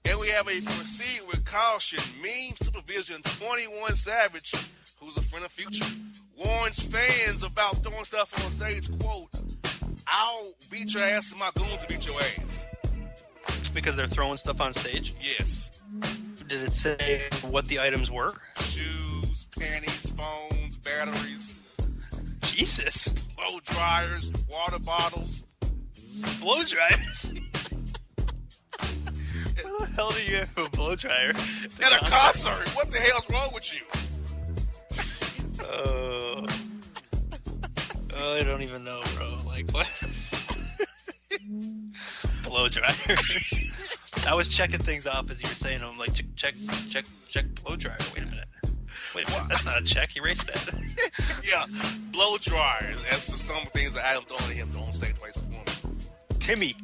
And we have a proceed with caution. Meme Supervision 21 Savage, who's a friend of Future, warns fans about throwing stuff on stage, quote, "I'll beat your ass and my goons will beat your ass." Because they're throwing stuff on stage? Yes. Did it say what the items were? Shoes, panties, phones, batteries. Jesus. Blow dryers, water bottles. Blow dryers? Where the hell do you have a blow dryer? At a concert. What the hell's wrong with you? I don't even know, bro. Like, what? Blow dryers. I was checking things off as you were saying them. I'm like, check blow dryer. Wait a minute. That's not a check. Erase that. Yeah, blow dryers. That's just some things that I have thrown at him on stage twice performing.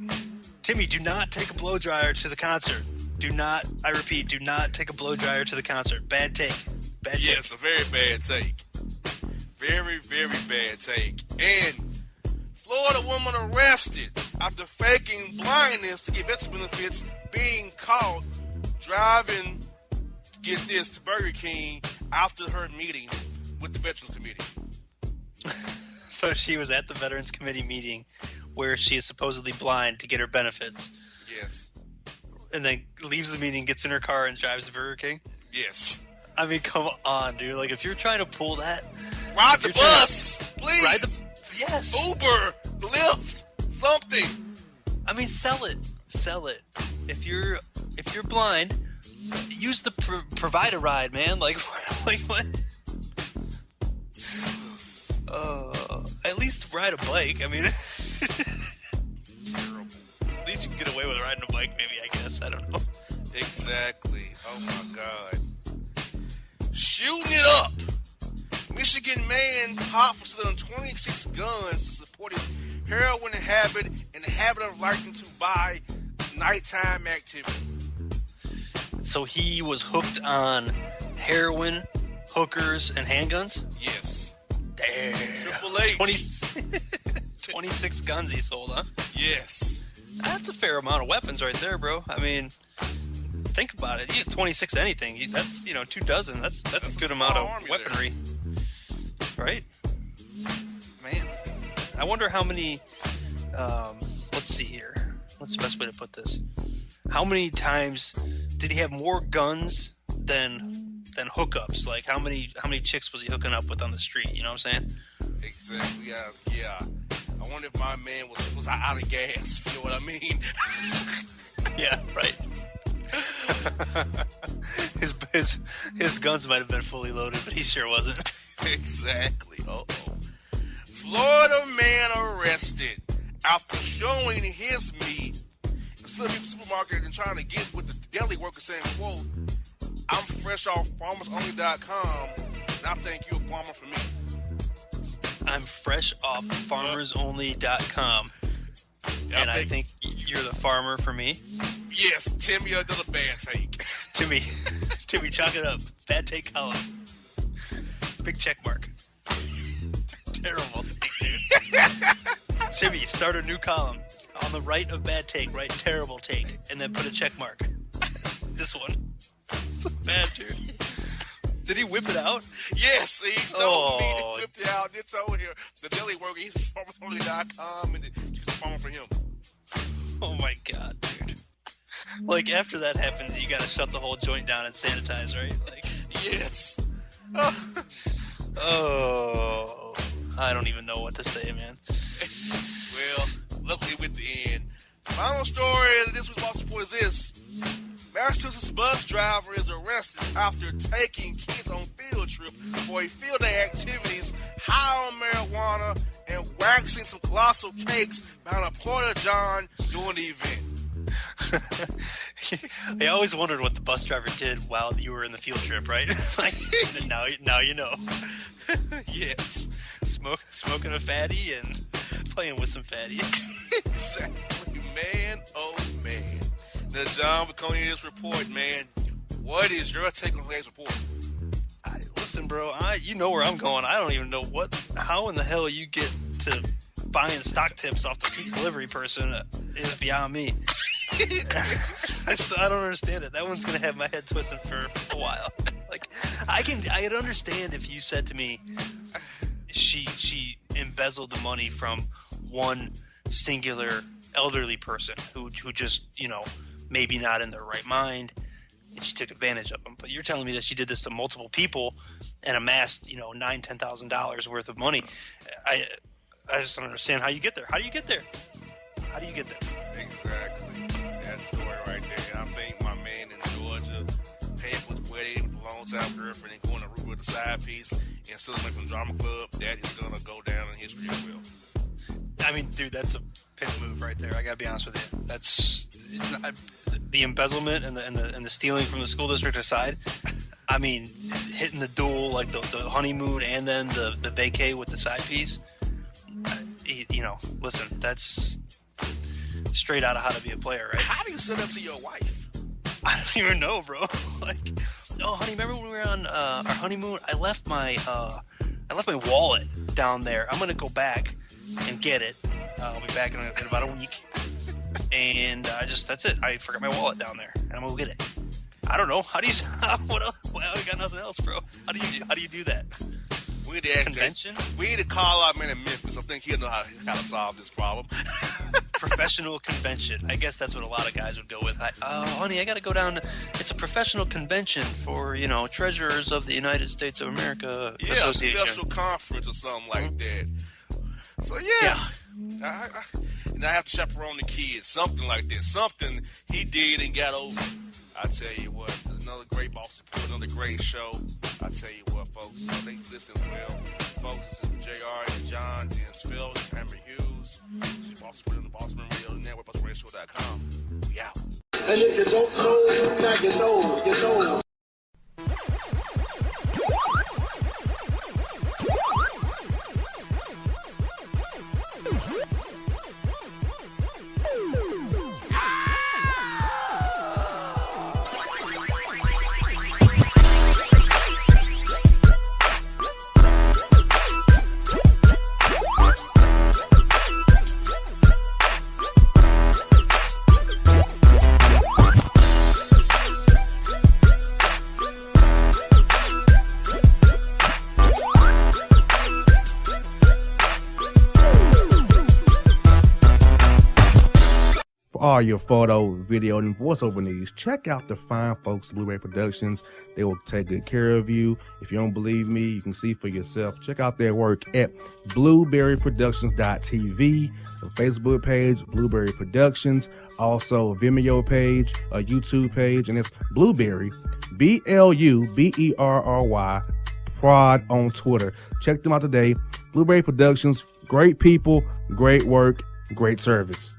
Timmy, do not take a blow dryer to the concert. Do not, I repeat, do not take a blow dryer to the concert. Bad take. Yes, a very bad take. Very, very bad take. And Florida woman arrested after faking blindness to get veteran benefits, being caught driving, get this, to Burger King after her meeting with the Veterans Committee. So she was at the Veterans Committee meeting where she is supposedly blind to get her benefits. Yes. And then leaves the meeting, gets in her car, and drives to Burger King? Yes. I mean, come on, dude. Like, if you're trying to pull that... Ride the bus! Please! Yes! Uber! Lyft! Something! I mean, sell it. Sell it. If you're blind, use the provide a ride, man. Like what? At least ride a bike. I mean... Terrible. At least you can get away with riding a bike, maybe, I guess. I don't know. Exactly. Oh, my God. Shooting it up. Michigan man popped for selling 26 guns to support his heroin habit and the habit of liking to buy nighttime activity. So he was hooked on heroin, hookers, and handguns? Yes. Damn. Triple H. 26 guns he sold, huh? Yes. That's a fair amount of weapons right there, bro. I mean, think about it. You get 26 anything. That's, 2 dozen. That's a good amount of weaponry. There. Right? Man. I wonder how many, let's see here. What's the best way to put this? How many times did he have more guns than hookups? Like, how many chicks was he hooking up with on the street? You know what I'm saying? Exactly. Yeah. I wonder if my man was out of gas. If you know what I mean? Yeah, right. his guns might have been fully loaded, but he sure wasn't. Exactly. Uh-oh. Florida man arrested after showing his meat in a supermarket and trying to get with the deli worker saying, quote, "I'm fresh off farmersonly.com and I think you're a farmer for me." I'm fresh off farmersonly.com. And I think you're the farmer for me. Yes, Timmy, another bad take. Timmy, chalk it up. Bad take column. Big check mark. Terrible take, dude. Timmy, start a new column. On the right of bad take, write terrible take, and then put a check mark. This one. This is so bad, dude. Did he whip it out? Yes, he stole me and whipped it out. It's over here. The deli worker, he's from Farmersonly.com, and she's performing for him. Oh my God, dude. Like, after that happens, you gotta shut the whole joint down and sanitize, right? Like, yes. Oh, I don't even know what to say, man. Well, luckily with the end. Final story of this week's Bossman Report is this. Massachusetts bus driver is arrested after taking kids on field trip for a field day activities, high on marijuana, and waxing some colossal cakes behind a Porta-John during the event. I always wondered what the bus driver did while you were in the field trip, right? Like, now you know. Yes. Smoking a fatty and playing with some fatties. Exactly, man. Oh, man. Now, John, we're coming in this report, man. What is your take on today's report? Listen, bro, you know where I'm going. I don't even know how in the hell you get to buying stock tips off the pizza delivery person is beyond me. I don't understand it. That one's gonna have my head twisted for a while. Like, I'd understand if you said to me, she embezzled the money from one singular elderly person who just, maybe not in their right mind, and she took advantage of them. But you're telling me that she did this to multiple people and amassed, $9,000-$10,000 worth of money. I just don't understand how you get there. How do you get there? Exactly. That story right there. I think my man in Georgia paying for his wedding with a long-time girlfriend and going to Ruby with a side piece and celebrating from Drama Club. That is going to go down in history as well. I mean, dude, that's a pin move right there. I gotta be honest with you. That's the embezzlement and the stealing from the school district aside. I mean, hitting the duel, like the honeymoon and then the vacay with the side piece. Listen, that's straight out of How to Be a Player, right? How do you say that to your wife? I don't even know, bro. Like, oh, honey, remember when we were on our honeymoon? I left my wallet down there. I'm gonna go back and get it. I'll be back in about a week. And that's it. I forgot my wallet down there, and I'm gonna go get it. I don't know. What else? Well, we got nothing else, bro. How do you do that? We need to convention. We need to call our man in Memphis. I think he'll know how to solve this problem. Professional convention. I guess that's what a lot of guys would go with. Honey, I got to go down. It's a professional convention for treasurers of the United States of America Association. A special conference or something like that. So yeah. And I have to chaperone the kids, something like that. Something he did and got over. I tell you what, another great Bossman Report, another great show. I tell you what, folks, thanks for listening as well. Folks, this is JR and John, Dennis Phil, and Amber Hughes. This is Bossman Report on the Bossman Radio Network, BossmanRadio.com. We out. And if you don't know, now you know. All your photo, video, and voiceover needs, check out the fine folks at Blueberry Productions. They will take good care of you. If you don't believe me, you can see for yourself. Check out their work at blueberryproductions.tv, the Facebook page, Blueberry Productions, also a Vimeo page, a YouTube page, and it's Blueberry, BLUBERRY, Prod on Twitter. Check them out today. Blueberry Productions, great people, great work, great service.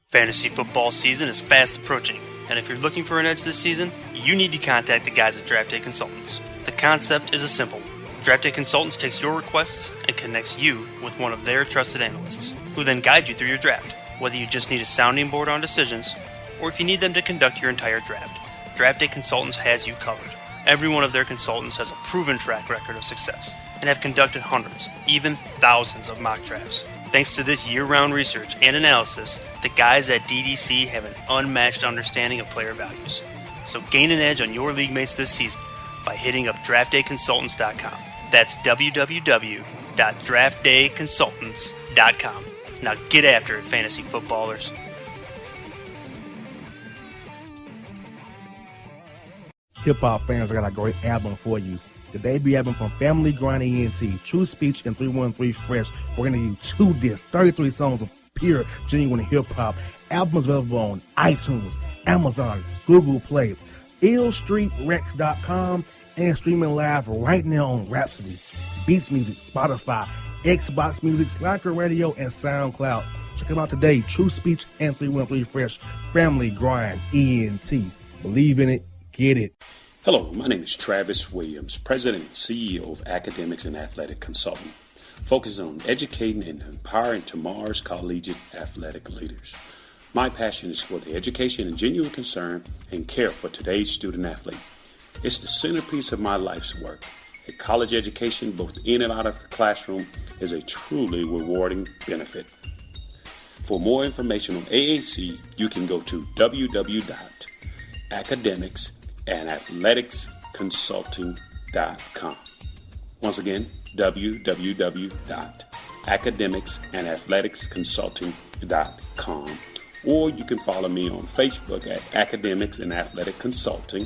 Fantasy football season is fast approaching, and if you're looking for an edge this season, you need to contact the guys at Draft Day Consultants. The concept is a simple one. Draft Day Consultants takes your requests and connects you with one of their trusted analysts, who then guide you through your draft, whether you just need a sounding board on decisions, or if you need them to conduct your entire draft. Draft Day Consultants has you covered. Every one of their consultants has a proven track record of success, and have conducted hundreds, even thousands of mock drafts. Thanks to this year-round research and analysis, the guys at DDC have an unmatched understanding of player values. So gain an edge on your league mates this season by hitting up draftdayconsultants.com. That's www.draftdayconsultants.com. Now get after it, fantasy footballers. Hip-hop fans, I got a great album for you. The debut album from Family Grind ENT, True Speech and 313 Fresh. We're going to give you 2 discs, 33 songs of pure, genuine hip-hop. Albums available on iTunes, Amazon, Google Play, illstreetrex.com, and streaming live right now on Rhapsody, Beats Music, Spotify, Xbox Music, Slacker Radio, and SoundCloud. Check them out today. True Speech and 313 Fresh. Family Grind ENT. Believe in it. Get it. Hello, my name is Travis Williams, President and CEO of Academics and Athletic Consulting, focusing on educating and empowering tomorrow's collegiate athletic leaders. My passion is for the education and genuine concern and care for today's student athlete. It's the centerpiece of my life's work. A college education, both in and out of the classroom, is a truly rewarding benefit. For more information on AAC, you can go to www.academicsandathleticsconsulting.com. Once again, www.academicsandathleticsconsulting.com. Or you can follow me on Facebook at Academics and Athletic Consulting,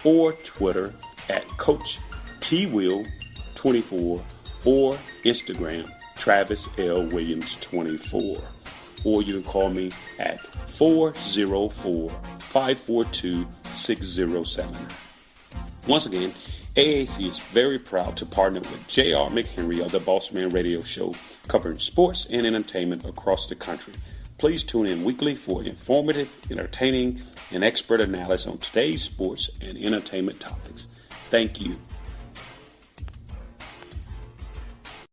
or Twitter at Coach TWill24, or Instagram Travis L. Williams 24. Or you can call me at 404-542-6079. Once again, AAC is very proud to partner with J.R. McHenry of the Bossman Radio Show, covering sports and entertainment across the country. Please tune in weekly for informative, entertaining, and expert analysis on today's sports and entertainment topics. Thank you.